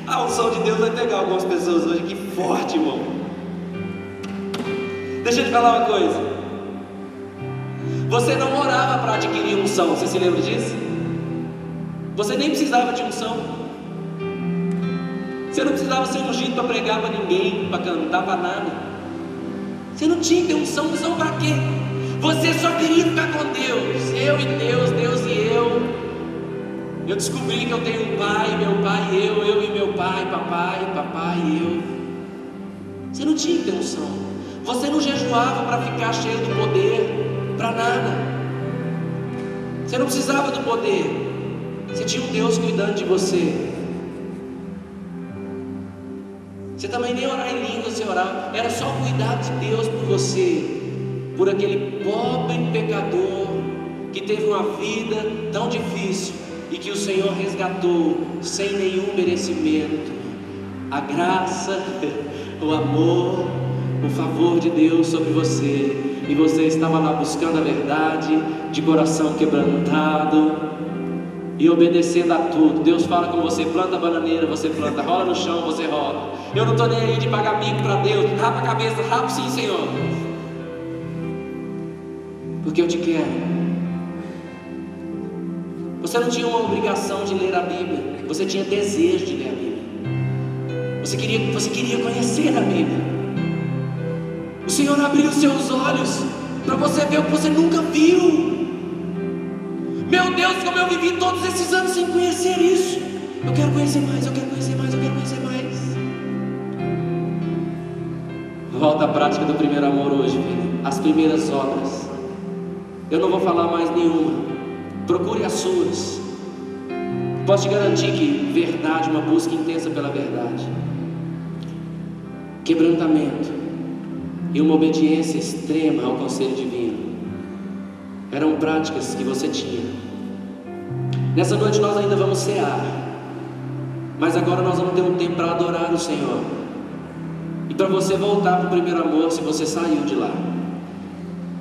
A unção de Deus vai pegar algumas pessoas hoje. Que forte, irmão. Deixa eu te falar uma coisa. Você não orava para adquirir unção. Você se lembra disso? Você nem precisava de unção. Você não precisava ser ungido para pregar para ninguém, para cantar, para nada. Você não tinha que ter unção. Unção para quê? Você só queria ficar com Deus. Eu e Deus, Deus e eu. Eu descobri que eu tenho um pai, meu pai e eu e meu pai, papai e eu. Você não tinha que ter unção. Você não jejuava para ficar cheio do poder, para nada. Você não precisava do poder. Você tinha um Deus cuidando de você. Você também nem orar em língua, você orava. Era só o cuidado de Deus por você, por aquele pobre pecador que teve uma vida tão difícil e que o Senhor resgatou sem nenhum merecimento. A graça, o amor, o favor de Deus sobre você. E você estava lá buscando a verdade, de coração quebrantado e obedecendo a tudo. Deus fala com você: planta a bananeira, você planta, rola no chão, você rola. Eu não estou nem aí de pagar mico para Deus. Rapa a cabeça, rapa sim, Senhor, porque eu te quero. Você não tinha uma obrigação de ler a Bíblia, você tinha desejo de ler a Bíblia. Você queria conhecer a Bíblia. O Senhor abriu os seus olhos para você ver o que você nunca viu. Meu Deus, como eu vivi todos esses anos sem conhecer isso. Eu quero conhecer mais, eu quero conhecer mais, eu quero conhecer mais. Volta à prática do primeiro amor hoje, filho. As primeiras obras. Eu não vou falar mais nenhuma. Procure as suas. Posso te garantir que verdade, uma busca intensa pela verdade, quebrantamento e uma obediência extrema ao conselho divino eram práticas que você tinha. Nessa noite nós ainda vamos cear, mas agora nós vamos ter um tempo para adorar o Senhor e para você voltar para o primeiro amor se você saiu de lá.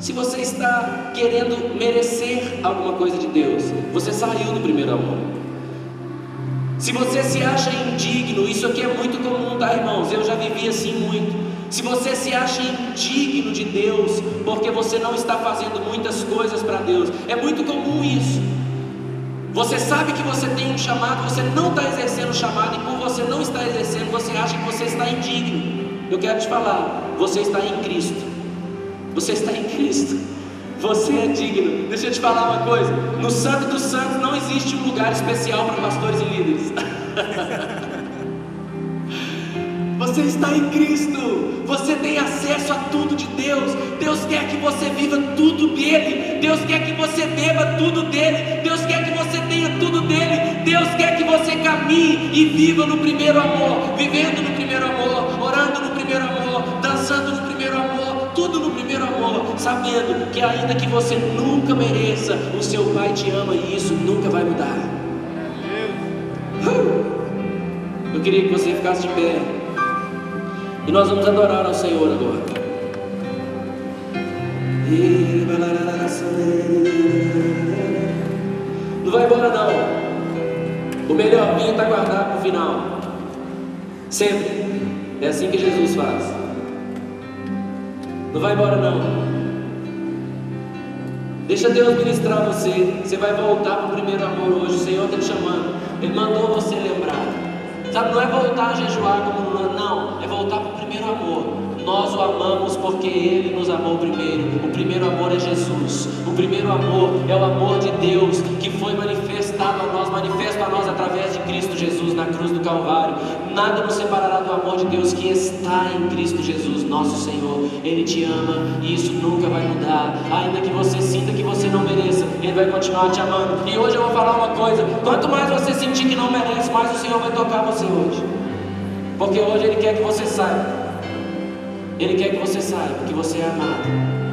Se você está querendo merecer alguma coisa de Deus, você saiu do primeiro amor. Se você se acha indigno, isso aqui é muito comum, tá, irmãos? Eu já vivi assim muito. Se você se acha indigno de Deus, porque você não está fazendo muitas coisas para Deus, é muito comum isso. Você sabe que você tem um chamado, você não está exercendo o chamado, e por você não estar exercendo, você acha que você está indigno. Eu quero te falar, você está em Cristo. Você está em Cristo. Você é digno. Deixa eu te falar uma coisa: no Santo dos Santos não existe um lugar especial para pastores e líderes. Você está em Cristo. Você tem acesso a tudo de Deus. Deus quer que você viva tudo dele. Deus quer que você beba tudo dele. Deus quer que você tenha tudo dele. Deus quer que você caminhe e viva no primeiro amor, vivendo no primeiro amor, orando no primeiro amor, dançando no primeiro amor, tudo no primeiro amor, sabendo que ainda que você nunca mereça, o seu Pai te ama e isso nunca vai mudar. Eu queria que você ficasse de pé e nós vamos adorar ao Senhor agora. Não vai embora não. O melhor vinho está guardado para o final. Sempre. É assim que Jesus faz. Não vai embora não. Deixa Deus ministrar você. Você vai voltar para o primeiro amor hoje. O Senhor está te chamando. Ele mandou você lembrar. Sabe, não é voltar a jejuar como não. É voltar para o primeiro amor. Nós o amamos porque Ele nos amou primeiro. O primeiro amor é Jesus. O primeiro amor é o amor de Deus que foi manifestado a nós, manifesto a nós através de Cristo Jesus na cruz do Calvário. Nada nos separará do amor de Deus que está em Cristo Jesus, nosso Senhor. Ele te ama e isso nunca vai mudar. Ainda que você sinta que você não mereça, Ele vai continuar te amando. E hoje eu vou falar uma coisa: quanto mais você sentir que não merece, mais o Senhor vai tocar você hoje. Porque hoje Ele quer que você saiba. Ele quer que você saiba que você é amado.